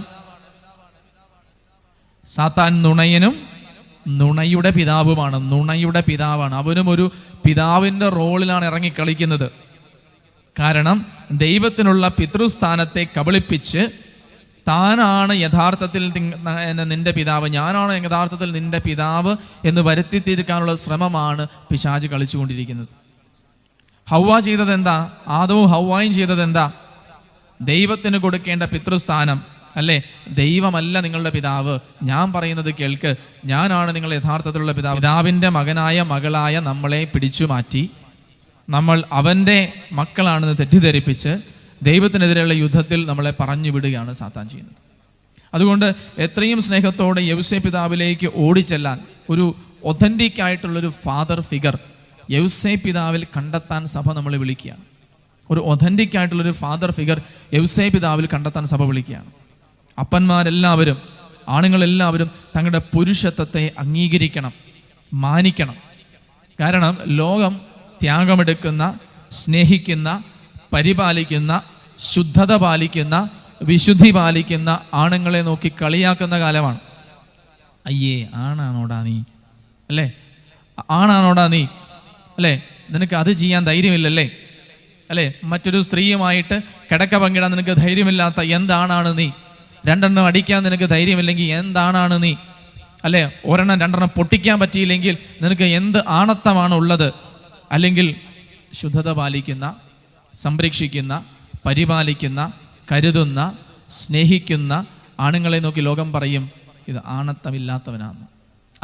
സാത്താൻ നുണയനും നുണയുടെ പിതാവുമാണ്. നുണയുടെ പിതാവാണ്. അവനും ഒരു പിതാവിൻ്റെ റോളിലാണ് ഇറങ്ങിക്കളിക്കുന്നത്. കാരണം ദൈവത്തിനുള്ള പിതൃസ്ഥാനത്തെ കബളിപ്പിച്ച് താനാണ് യഥാർത്ഥത്തിൽ നിന്റെ പിതാവ്, ഞാനാണ് യഥാർത്ഥത്തിൽ നിന്റെ പിതാവ് എന്ന് വരുത്തി തീർക്കാനുള്ള ശ്രമമാണ് പിശാച് കളിച്ചുകൊണ്ടിരിക്കുന്നത്. ഹവ്വ ചെയ്തത് എന്താ? ആദവും ഹവ്വായും ചെയ്തത് എന്താ? ദൈവത്തിന് കൊടുക്കേണ്ട പിതൃസ്ഥാനം, അല്ലേ? ദൈവമല്ല നിങ്ങളുടെ പിതാവ്, ഞാൻ പറയുന്നത് കേൾക്ക്, ഞാനാണ് നിങ്ങളുടെ യഥാർത്ഥത്തിലുള്ള പിതാവ്. പിതാവിൻ്റെ മകനായ മകളായ നമ്മളെ പിടിച്ചു മാറ്റി നമ്മൾ അവൻ്റെ മക്കളാണെന്ന് തെറ്റിദ്ധരിപ്പിച്ച് ദൈവത്തിനെതിരെയുള്ള യുദ്ധത്തിൽ നമ്മളെ പറഞ്ഞു വിടുകയാണ് സാത്താൻ ചെയ്യുന്നത്. അതുകൊണ്ട് എത്രയും സ്നേഹത്തോടെ യൗസേ പിതാവിലേക്ക് ഓടിച്ചെല്ലാൻ ഒരു ഒതൻറ്റിക് ആയിട്ടുള്ളൊരു ഫാദർ ഫിഗർ യൗസേ പിതാവിൽ കണ്ടെത്താൻ സഭ നമ്മളെ വിളിക്കുകയാണ്. ഒരു ഒതൻറ്റിക് ആയിട്ടുള്ളൊരു ഫാദർ ഫിഗർ യൗസേ പിതാവിൽ കണ്ടെത്താൻ സഭ വിളിക്കുകയാണ്. അപ്പന്മാരെല്ലാവരും, ആണുങ്ങളെല്ലാവരും തങ്ങളുടെ പുരുഷത്വത്തെ അംഗീകരിക്കണം, മാനിക്കണം. കാരണം ലോകം ത്യാഗമെടുക്കുന്ന, സ്നേഹിക്കുന്ന, പരിപാലിക്കുന്ന, ശുദ്ധത പാലിക്കുന്ന, വിശുദ്ധി പാലിക്കുന്ന ആണുങ്ങളെ നോക്കി കളിയാക്കുന്ന കാലമാണ്. അയ്യേ, ആണാണോടാ നീ, അല്ലേ? ആണാണോടാ നീ, അല്ലേ? നിനക്ക് അത് ചെയ്യാൻ ധൈര്യമില്ലല്ലേ, അല്ലേ? മറ്റൊരു സ്ത്രീയുമായിട്ട് കിടക്ക പങ്കിടാൻ നിനക്ക് ധൈര്യമില്ലാത്ത എന്താണാണ് നീ? രണ്ടെണ്ണം അടിക്കാൻ നിനക്ക് ധൈര്യമില്ലെങ്കിൽ എന്താണാണ് നീ, അല്ലേ? ഒരെണ്ണം രണ്ടെണ്ണം പൊട്ടിക്കാൻ പറ്റിയില്ലെങ്കിൽ നിനക്ക് എന്ത് ആണത്തമാണ് ഉള്ളത്? അല്ലെങ്കിൽ ശുദ്ധത പാലിക്കുന്ന, സംരക്ഷിക്കുന്ന, പരിപാലിക്കുന്ന, കരുതുന്ന, സ്നേഹിക്കുന്ന ആണുങ്ങളെ നോക്കി ലോകം പറയും ഇത് ആണത്തമില്ലാത്തവനാണ്.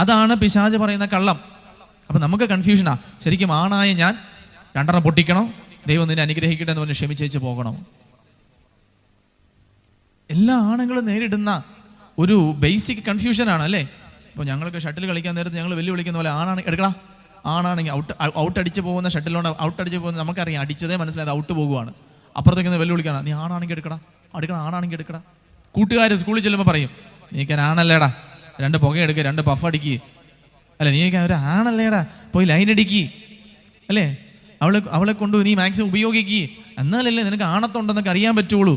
അതാണ് പിശാച് പറയുന്ന കള്ളം. അപ്പം നമുക്ക് കൺഫ്യൂഷനാ. ശരിക്കും ആണായ ഞാൻ രണ്ടെണ്ണം പൊട്ടിക്കണോ, ദൈവം നിന്നെ അനുഗ്രഹിക്കട്ടെ എന്ന് പറഞ്ഞ് ക്ഷമിച്ചേച്ച് പോകണോ? എല്ലാ ആണുങ്ങളും നേരിടുന്ന ഒരു ബേസിക് കൺഫ്യൂഷനാണ്, അല്ലേ? ഇപ്പോൾ ഞങ്ങൾക്ക് ഷട്ടിൽ കളിക്കാൻ നേരത്ത് ഞങ്ങൾ വെല്ലുവിളിക്കുന്ന പോലെ ആണാണ് എടുക്കണം, ആണാണെങ്കിൽ ഔട്ട് അടിച്ച് പോകുന്ന ഷട്ടിലോണ്ട് ഔട്ട് അടിച്ച് പോകുന്ന നമുക്കറിയാം, അടിച്ചതേ മനസ്സിലായത് ഔട്ട് പോകുവാണ്. അപ്പുറത്തേക്ക് വെല്ലുവിളിക്കണം, നീ ആണാണെങ്കിൽ എടുക്കണം, ആണാണെങ്കിൽ എടുക്കണം. കൂട്ടുകാർ സ്കൂളിൽ ചെല്ലുമ്പോൾ പറയും, നീക്കാൻ ആണല്ലേടാ, 2 പുക എടുക്കുക, 2 പഫ് അടിക്കുക, അല്ലെ? നീക്കാൻ ഒരു ആണല്ലേടാ, പോയി ലൈൻ അടിക്കുക, അല്ലേ? അവളെ കൊണ്ട് നീ മാക്സിമം ഉപയോഗിക്കുക, എന്നാലല്ലേ നിനക്ക് ആണത്തുണ്ടെന്നൊക്കെ അറിയാൻ പറ്റുള്ളൂ.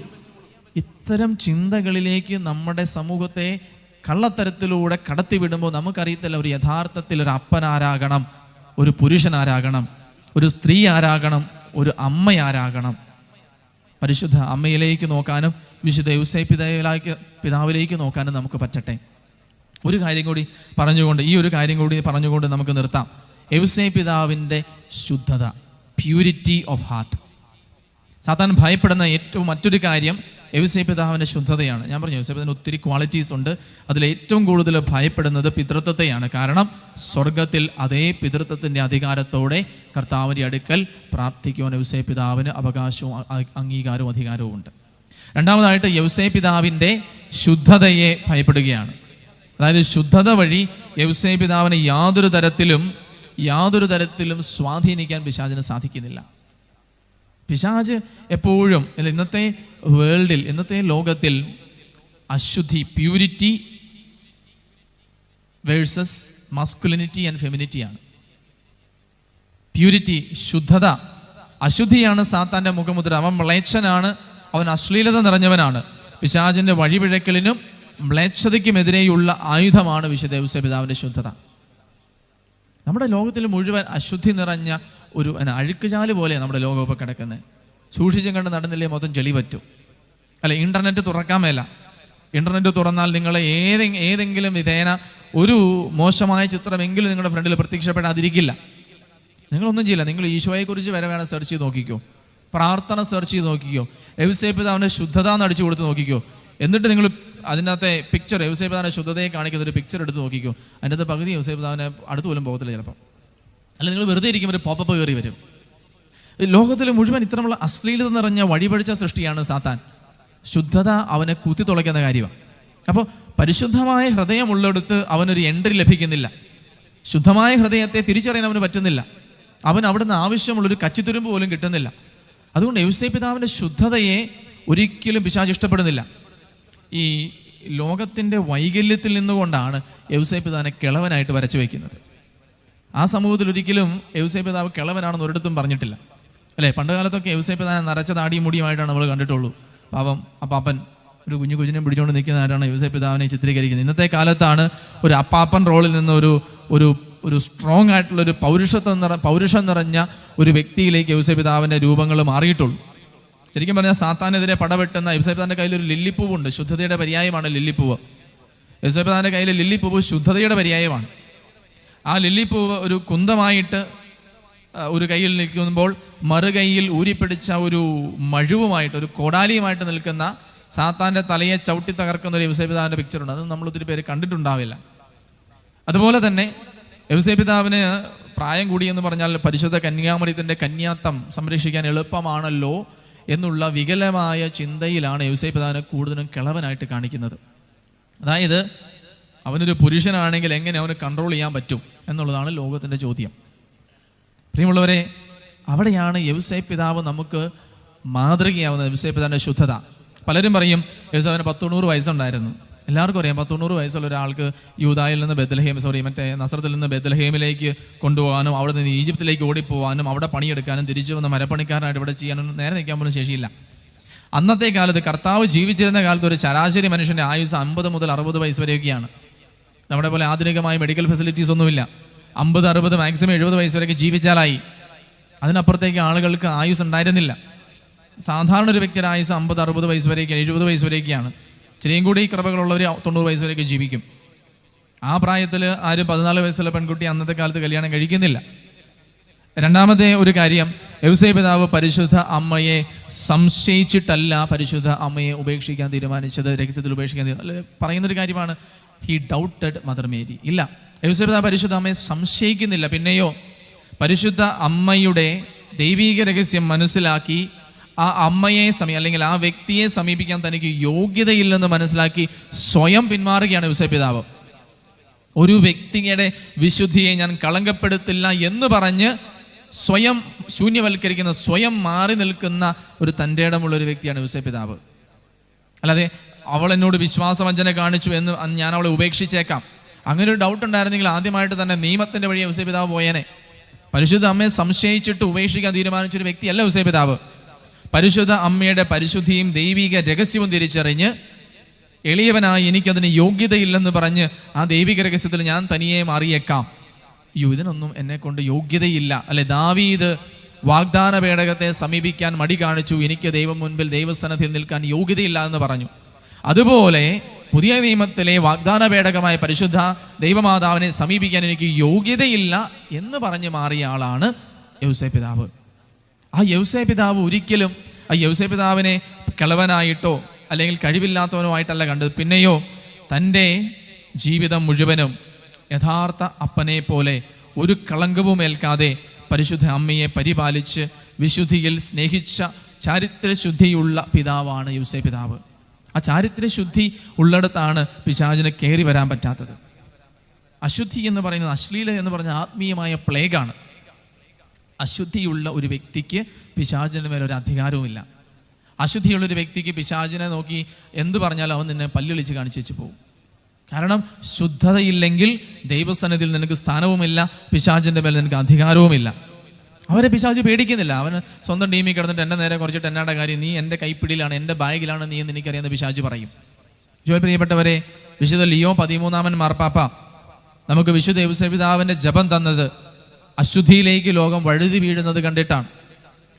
ഇത്തരം ചിന്തകളിലേക്ക് നമ്മുടെ സമൂഹത്തെ കള്ളത്തരത്തിലൂടെ കടത്തിവിടുമ്പോൾ നമുക്കറിയത്തില്ല ഒരു യഥാർത്ഥത്തിൽ ഒരു അപ്പനാരാകണം, ഒരു പുരുഷനാരാകണം, ഒരു സ്ത്രീ ആരാകണം, ഒരു അമ്മയാരാകണം. പരിശുദ്ധ അമ്മയിലേക്ക് നോക്കാനും വിശുദ്ധ യൗസേ പിതാവിലേക്ക് നോക്കാനും നമുക്ക് പറ്റട്ടെ. ഒരു കാര്യം കൂടി പറഞ്ഞുകൊണ്ട് നമുക്ക് നിർത്താം. യൗസേ പിതാവിൻ്റെ ശുദ്ധത, പ്യൂരിറ്റി ഓഫ് ഹാർട്ട്. സാത്താൻ ഭയപ്പെടുന്ന മറ്റൊരു കാര്യം യൗസേ പിതാവിൻ്റെ ശുദ്ധതയാണ്. ഞാൻ പറഞ്ഞു, യൗസേ പിതാവിന് ഒത്തിരി ക്വാളിറ്റീസ് ഉണ്ട്. അതിലേറ്റവും കൂടുതൽ ഭയപ്പെടുന്നത് പിതൃത്വത്തെയാണ്. കാരണം സ്വർഗത്തിൽ അതേ പിതൃത്വത്തിൻ്റെ അധികാരത്തോടെ കർത്താവിൻ്റെ അടുക്കൽ പ്രാർത്ഥിക്കുവാൻ യൗസേ പിതാവിന് അവകാശവും അംഗീകാരവും അധികാരവും ഉണ്ട്. രണ്ടാമതായിട്ട് യൗസേ പിതാവിൻ്റെ ശുദ്ധതയെ ഭയപ്പെടുകയാണ്. അതായത് ശുദ്ധത വഴി യൗസേ പിതാവിനെ യാതൊരു തരത്തിലും സ്വാധീനിക്കാൻ പിശാചിന് സാധിക്കുന്നില്ല. പിശാച് എപ്പോഴും ഇന്നത്തെ വേൾഡിൽ, ഇന്നത്തെ ലോകത്തിൽ അശുദ്ധി, പ്യൂരിറ്റി വേഴ്സസ് മസ്കുലിനിറ്റി ആൻഡ് ഫെമിനിറ്റിയാണ്. പ്യൂരിറ്റി, ശുദ്ധത. അശുദ്ധിയാണ് സാത്താൻ്റെ മുഖമുദ്ര. അവൻ മ്ലേച്ഛനാണ്, അവൻ അശ്ലീലത നിറഞ്ഞവനാണ്. പിശാചിൻ്റെ വഴിപിഴക്കലിനും മ്ലേച്ഛതയ്ക്കുമെതിരെയുള്ള ആയുധമാണ് വിശുദ്ധ യൗസേ പിതാവിൻ്റെ ശുദ്ധത. നമ്മുടെ ലോകത്തിൽ മുഴുവൻ അശുദ്ധി നിറഞ്ഞ ഒരു അഴുക്കുചാല് പോലെ നമ്മുടെ ലോകം ഇപ്പോൾ കിടക്കുന്നത്. സൂക്ഷിച്ചും കണ്ട് നടന്നില്ലേ മൊത്തം ചെളി പറ്റും, അല്ലെ? ഇൻ്റർനെറ്റ് തുറക്കാൻ മേല. ഇൻ്റർനെറ്റ് തുറന്നാൽ നിങ്ങളെ ഏതെങ്കിലും വിധേന ഒരു മോശമായ ചിത്രമെങ്കിലും നിങ്ങളുടെ ഫ്രണ്ടിൽ പ്രത്യക്ഷപ്പെടാതിരിക്കില്ല. നിങ്ങളൊന്നും ചെയ്യില്ല. നിങ്ങൾ ഈശോയെക്കുറിച്ച് വരെ വേണം സെർച്ച് ചെയ്ത് നോക്കിക്കോ, പ്രാർത്ഥന സെർച്ച് ചെയ്ത് നോക്കിക്കോ, യൗസേ പിതാവിൻ്റെ ശുദ്ധത എന്ന് അടിച്ചു കൊടുത്ത് നോക്കിക്കോ. എന്നിട്ട് നിങ്ങൾ അതിനകത്തെ പിക്ചർ, യൗസേ പിതാവിൻ്റെ ശുദ്ധതയെ കാണിക്കുന്ന ഒരു പിക്ചർ എടുത്ത് നോക്കിക്കോ. അതിൻ്റെ പകുതി യൗസേ പിതാവിനെ അടുത്ത് പോലും പോകത്തില്ല ചിലപ്പം. അല്ല, നിങ്ങൾ വെറുതെ ഇരിക്കുമ്പോൾ ഒരു പോപ്പപ്പ് കയറി വരും. ലോകത്തിൽ മുഴുവൻ ഇത്തരമുള്ള അശ്ലീലത നിറഞ്ഞ വഴിപഴിച്ച സൃഷ്ടിയാണ് സാത്താൻ. ശുദ്ധത അവനെ കുത്തി തുളയ്ക്കുന്ന കാര്യമാണ്. അപ്പോൾ പരിശുദ്ധമായ ഹൃദയമുള്ളിടത്ത് അവനൊരു എൻട്രി ലഭിക്കുന്നില്ല. ശുദ്ധമായ ഹൃദയത്തെ തിരിച്ചറിയാൻ അവന് പറ്റുന്നില്ല. അവൻ അവിടുന്ന് ആവശ്യമുള്ളൊരു കച്ചിത്തുരുമ്പ് പോലും കിട്ടുന്നില്ല. അതുകൊണ്ട് യൗസേ പിതാവിൻ്റെ ശുദ്ധതയെ ഒരിക്കലും പിശാച് ഇഷ്ടപ്പെടുന്നില്ല. ഈ ലോകത്തിൻ്റെ വൈകല്യത്തിൽ നിന്നുകൊണ്ടാണ് യൗസേ പിതാവിനെ കിളവനായിട്ട് വരച്ചു വയ്ക്കുന്നത്. ആ സമൂഹത്തിൽ ഒരിക്കലും യൗസേ പിതാവ് കിളവനാണെന്ന് ഒരിടത്തും പറഞ്ഞിട്ടില്ല, അല്ലേ? പണ്ട് കാലത്തൊക്കെ യൗസേ പിതാവിനെ നരച്ച താടിയും മുടിയുമായിട്ടാണ് നമ്മൾ കണ്ടിട്ടുള്ളൂ. പാപം അപ്പാപ്പൻ ഒരു കുഞ്ഞിനെ പിടിച്ചുകൊണ്ട് നിൽക്കുന്നതായിട്ടാണ് യൗസേ പിതാവിനെ ചിത്രീകരിക്കുന്നത്. ഇന്നത്തെ കാലത്താണ് ഒരു അപ്പാപ്പൻ റോളിൽ നിന്ന് ഒരു സ്ട്രോങ് ആയിട്ടുള്ള ഒരു പൗരുഷം നിറഞ്ഞ ഒരു വ്യക്തിയിലേക്ക് യൗസേ പിതാവിൻ്റെ രൂപങ്ങൾ മാറിയിട്ടുള്ളൂ. ശരിക്കും പറഞ്ഞാൽ സാത്താനെതിരെ പടവെട്ടുന്ന യൗസേ പിതാവിൻ്റെ കയ്യിൽ ഒരു ലില്ലിപ്പൂവുണ്ട്. ശുദ്ധതയുടെ പര്യായമാണ് ലില്ലിപ്പൂവ്. യൗസേ പിതാവിൻ്റെ കയ്യിൽ ലില്ലിപ്പൂവ് ശുദ്ധതയുടെ പര്യായമാണ്. ആ ലില്ലിപ്പൂവ് ഒരു കുന്തമായിട്ട് ഒരു കയ്യിൽ നിൽക്കുമ്പോൾ മറുകൈയിൽ ഊരിപ്പിടിച്ച ഒരു മഴുവുമായിട്ട്, ഒരു കോടാലിയുമായിട്ട് നിൽക്കുന്ന സാത്താൻ്റെ തലയെ ചവിട്ടി തകർക്കുന്ന ഒരു യൗസേ പിതാവിൻ്റെ പിക്ചറുണ്ട്. അത് നമ്മൾ ഒത്തിരി പേര് കണ്ടിട്ടുണ്ടാവില്ല. അതുപോലെ തന്നെ യൗസേ പിതാവിന് പ്രായം കൂടിയെന്ന് പറഞ്ഞാൽ പരിശുദ്ധ കന്യാമറിയത്തിൻ്റെ കന്യാത്തം സംരക്ഷിക്കാൻ എളുപ്പമാണല്ലോ എന്നുള്ള വികലമായ ചിന്തയിലാണ് യൗസേ പിതാവിനെ കൂടുതലും കിളവനായിട്ട് കാണിക്കുന്നത്. അതായത് അവനൊരു പുരുഷനാണെങ്കിൽ എങ്ങനെ അവന് കൺട്രോൾ ചെയ്യാൻ പറ്റും എന്നുള്ളതാണ് ലോകത്തിൻ്റെ ചോദ്യം. പ്രിയമുള്ളവരെ, അവിടെയാണ് യൗസേ പിതാവ് നമുക്ക് മാതൃകയാവുന്നത്. യൗസേ പിതാവിൻ്റെ ശുദ്ധത. പലരും പറയും യൗസേപ്പിന് 190 വയസ്സുണ്ടായിരുന്നു. എല്ലാവർക്കും അറിയാം 190 വയസ്സുള്ള ഒരാൾക്ക് യൂദായിൽ നിന്ന് നസറത്തിൽ നിന്ന് ബെത്ലഹേമിലേക്ക് കൊണ്ടുപോകാനും അവിടെ നിന്ന് ഈജിപ്തിലേക്ക് ഓടിപ്പോവാനും അവിടെ പണിയെടുക്കാനും തിരിച്ചു വന്ന മരപ്പണിക്കാരനായിട്ട് ഇവിടെ ചെയ്യാനും നേരെ നിൽക്കാൻ പോലും ശേഷിയില്ല. അന്നത്തെ കാലത്ത്, കർത്താവ് ജീവിച്ചിരുന്ന കാലത്ത്, ഒരു ശരാശരി മനുഷ്യൻ്റെ ആയുസ് 50 മുതൽ 60 വയസ്സ് വരെയൊക്കെയാണ്. നമ്മുടെ പോലെ ആധുനികമായ മെഡിക്കൽ ഫെസിലിറ്റീസ് ഒന്നുമില്ല. 50, 60, മാക്സിമം 70 വയസ്സ് വരെയൊക്കെ ജീവിച്ചാലായി. അതിനപ്പുറത്തേക്ക് ആളുകൾക്ക് ആയുസ് ഉണ്ടായിരുന്നില്ല. സാധാരണ ഒരു വ്യക്തിയുടെ ആയുസ് 50, 60 വയസ്സ് വരെയൊക്കെ, 70 വയസ്സ് വരെയൊക്കെയാണ്. ചെറിയും കൂടി കൃപകളുള്ളവർ 90 വയസ്സ് വരെയൊക്കെ ജീവിക്കും. ആ പ്രായത്തിൽ ആരും 14 വയസ്സുള്ള പെൺകുട്ടി അന്നത്തെ കാലത്ത് കല്യാണം കഴിക്കുന്നില്ല. രണ്ടാമത്തെ ഒരു കാര്യം, യൗസേ പിതാവ് പരിശുദ്ധ അമ്മയെ സംശയിച്ചിട്ടല്ല പരിശുദ്ധ അമ്മയെ ഉപേക്ഷിക്കാൻ തീരുമാനിച്ചത്, രഹസ്യത്തിൽ ഉപേക്ഷിക്കാൻ പറയുന്നൊരു കാര്യമാണ്. He doubted mother Mary. ഇല്ല, യൗസേ പിതാവ് പരിശുദ്ധ അമ്മയെ സംശയിക്കുന്നില്ല. പിന്നെയോ പരിശുദ്ധ അമ്മയുടെ ദൈവീക രഹസ്യം മനസ്സിലാക്കി ആ അമ്മയെ അല്ലെങ്കിൽ ആ വ്യക്തിയെ സമീപിക്കാൻ തനിക്ക് യോഗ്യതയില്ലെന്ന് മനസ്സിലാക്കി സ്വയം പിന്മാറുകയാണ് യൗസേ പിതാവ്. ഒരു വ്യക്തിയുടെ വിശുദ്ധിയെ ഞാൻ കളങ്കപ്പെടുത്തില്ല എന്ന് പറഞ്ഞ് സ്വയം ശൂന്യവൽക്കരിക്കുന്ന, സ്വയം മാറി നിൽക്കുന്ന ഒരു തൻ്റെ ഇടമുള്ള ഒരു വ്യക്തിയാണ് യൗസേ പിതാവ്. അല്ലാതെ അവൾ എന്നോട് വിശ്വാസവഞ്ചന കാണിച്ചു എന്ന് ഞാൻ അവളെ ഉപേക്ഷിച്ചേക്കാം, അങ്ങനെ ഒരു ഡൗട്ട് ഉണ്ടായിരുന്നെങ്കിൽ ആദ്യമായിട്ട് തന്നെ നിയമത്തിൻ്റെ വഴി യൗസേ പിതാവ് പോയേനെ. പരിശുദ്ധ അമ്മയെ സംശയിച്ചിട്ട് ഉപേക്ഷിക്കാൻ തീരുമാനിച്ചൊരു വ്യക്തിയല്ല യൗസേ പിതാവ്. പരിശുദ്ധ അമ്മയുടെ പരിശുദ്ധിയും ദൈവിക രഹസ്യവും തിരിച്ചറിഞ്ഞ് എളിയവനായി എനിക്കതിന് യോഗ്യതയില്ലെന്ന് പറഞ്ഞ് ആ ദൈവിക രഹസ്യത്തിൽ ഞാൻ തനിയെ മാറിയേക്കാം, ഇതിനൊന്നും എന്നെ കൊണ്ട് യോഗ്യതയില്ല, അല്ലെ? ദാവീദ് വാഗ്ദാന പേടകത്തെ സമീപിക്കാൻ മടി കാണിച്ചു, എനിക്ക് ദൈവം മുൻപിൽ ദൈവസന്നിധിയിൽ നിൽക്കാൻ യോഗ്യതയില്ല എന്ന് പറഞ്ഞു. അതുപോലെ പുതിയ നിയമത്തിലെ വാഗ്ദാന പേടകമായ പരിശുദ്ധ ദൈവമാതാവിനെ സമീപിക്കാൻ എനിക്ക് യോഗ്യതയില്ല എന്ന് പറഞ്ഞ് മാറിയ ആളാണ് യൗസേ പിതാവ്. ആ യൗസേ പിതാവ് ഒരിക്കലും ആ യൗസേ പിതാവിനെ കിളവനായിട്ടോ അല്ലെങ്കിൽ കഴിവില്ലാത്തവനോ ആയിട്ടല്ല കണ്ടത്. പിന്നെയോ തൻ്റെ ജീവിതം മുഴുവനും യഥാർത്ഥ അപ്പനെ പോലെ ഒരു കളങ്കവും ഏൽക്കാതെ പരിശുദ്ധ അമ്മയെ പരിപാലിച്ച് വിശുദ്ധിയിൽ സ്നേഹിച്ച ചാരിത്രശുദ്ധിയുള്ള പിതാവാണ് യൗസേ പിതാവ്. ആ ചാരിത്രശുദ്ധി ഉള്ളിടത്താണ് പിശാചിന് കയറി വരാൻ പറ്റാത്തത്. അശുദ്ധി എന്ന് പറയുന്നത്, അശ്ലീല എന്ന് പറഞ്ഞ ആത്മീയമായ പ്ലേഗാണ്. അശുദ്ധിയുള്ള ഒരു വ്യക്തിക്ക് പിശാചിൻ്റെ മേലൊരു അധികാരവുമില്ല. അശുദ്ധിയുള്ളൊരു വ്യക്തിക്ക് പിശാചിനെ നോക്കി എന്ത് പറഞ്ഞാലും അവൻ നിന്നെ പല്ലിളിച്ച് കാണിച്ചു വെച്ച് പോകും. കാരണം ശുദ്ധതയില്ലെങ്കിൽ ദൈവസന്നിധിയിൽ നിനക്ക് സ്ഥാനവുമില്ല, പിശാചിൻ്റെ മേൽ നിനക്ക് അധികാരവുമില്ല. അവരെ പിശാച് പേടിക്കുന്നില്ല. അവന് സ്വന്തം ടീമിൽ കിടന്നിട്ട് എൻ്റെ നേരെ കുറച്ചിട്ട് എന്നാടെ കാര്യം, നീ എൻ്റെ കൈപ്പിടിയിലാണ്, എൻ്റെ ബാഗിലാണ് നീ എന്ന് എനിക്കറിയാവുന്ന പിശാച് പറയും. പ്രിയപ്പെട്ടവരെ, വിശുദ്ധ ലിയോ 13 മാർപ്പാപ്പ നമുക്ക് വിശുദ്ധ യൗസേ പിതാവിൻ്റെ ജപം തന്നത് അശുദ്ധിയിലേക്ക് ലോകം വഴുതി വീഴുന്നത് കണ്ടിട്ടാണ്,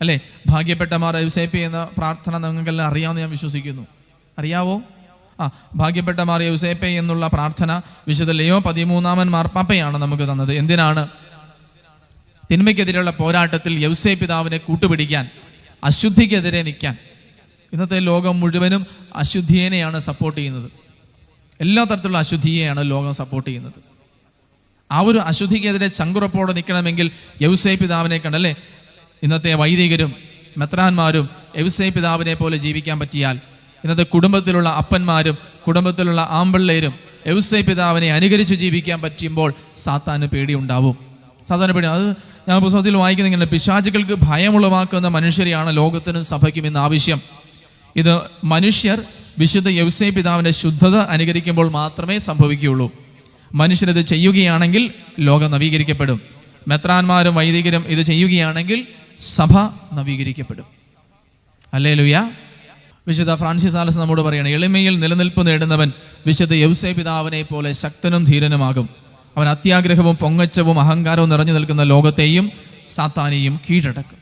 അല്ലേ? ഭാഗ്യപ്പെട്ട മാർ യൗസേപ്പി എന്ന പ്രാർത്ഥന നിങ്ങൾക്കെല്ലാം അറിയാമെന്ന് ഞാൻ വിശ്വസിക്കുന്നു. അറിയാവോ? ഭാഗ്യപ്പെട്ട മാർ യൗസേപ്പെ എന്നുള്ള പ്രാർത്ഥന വിശുദ്ധ ലിയോ 13 മാർപ്പാപ്പയാണ് നമുക്ക് തന്നത്. എന്തിനാണ്? തിന്മയ്ക്കെതിരെയുള്ള പോരാട്ടത്തിൽ യൗസേ പിതാവിനെ കൂട്ടുപിടിക്കാൻ, അശുദ്ധിക്കെതിരെ നിൽക്കാൻ. ഇന്നത്തെ ലോകം മുഴുവനും അശുദ്ധിയെയാണ് സപ്പോർട്ട് ചെയ്യുന്നത്. എല്ലാ തരത്തിലുള്ള അശുദ്ധിയെയാണ് ലോകം സപ്പോർട്ട് ചെയ്യുന്നത്. ആ ഒരു അശുദ്ധിക്കെതിരെ ചങ്കുറപ്പോടെ നിൽക്കണമെങ്കിൽ യൗസേ പിതാവിനെ കണ്ടല്ലേ, ഇന്നത്തെ വൈദികരും മെത്രാന്മാരും യൗസേ പിതാവിനെ പോലെ ജീവിക്കാൻ പറ്റിയാൽ ഇന്നത്തെ കുടുംബത്തിലുള്ള അപ്പന്മാരും കുടുംബത്തിലുള്ള ആമ്പിള്ളേരും യൗസേ പിതാവിനെ അനുകരിച്ച് ജീവിക്കാൻ പറ്റുമ്പോൾ സാത്താന് പേടിയുണ്ടാവും. സാത്താന് പേടി. അത് ഞാൻ പുസ്തകത്തിൽ വായിക്കുന്ന ഇങ്ങനെ, പിശാചുക്കൾക്ക് ഭയമുളവാക്കുന്ന മനുഷ്യരെയാണ് ലോകത്തിനും സഭയ്ക്കും ഇന്ന് ആവശ്യം. ഇത് മനുഷ്യർ വിശുദ്ധ യൗസേ പിതാവിൻ്റെ ശുദ്ധത അനുകരിക്കുമ്പോൾ മാത്രമേ സംഭവിക്കുകയുള്ളൂ. മനുഷ്യരിത് ചെയ്യുകയാണെങ്കിൽ ലോകം നവീകരിക്കപ്പെടും. മെത്രാന്മാരും വൈദികരും ഇത് ചെയ്യുകയാണെങ്കിൽ സഭ നവീകരിക്കപ്പെടും. ഹല്ലേലൂയ. വിശുദ്ധ ഫ്രാൻസിസ് സാലസ് നമ്മോട് പറയണം, എളിമയിൽ നിലനിൽപ്പ് നേടുന്നവൻ വിശുദ്ധ യൗസേ പിതാവിനെ പോലെ ശക്തനും ധീരനുമാകും. അവൻ അത്യാഗ്രഹവും പൊങ്ങച്ചവും അഹങ്കാരവും നിറഞ്ഞു നിൽക്കുന്ന ലോകത്തെയും സാത്താനെയും കീഴടക്കും.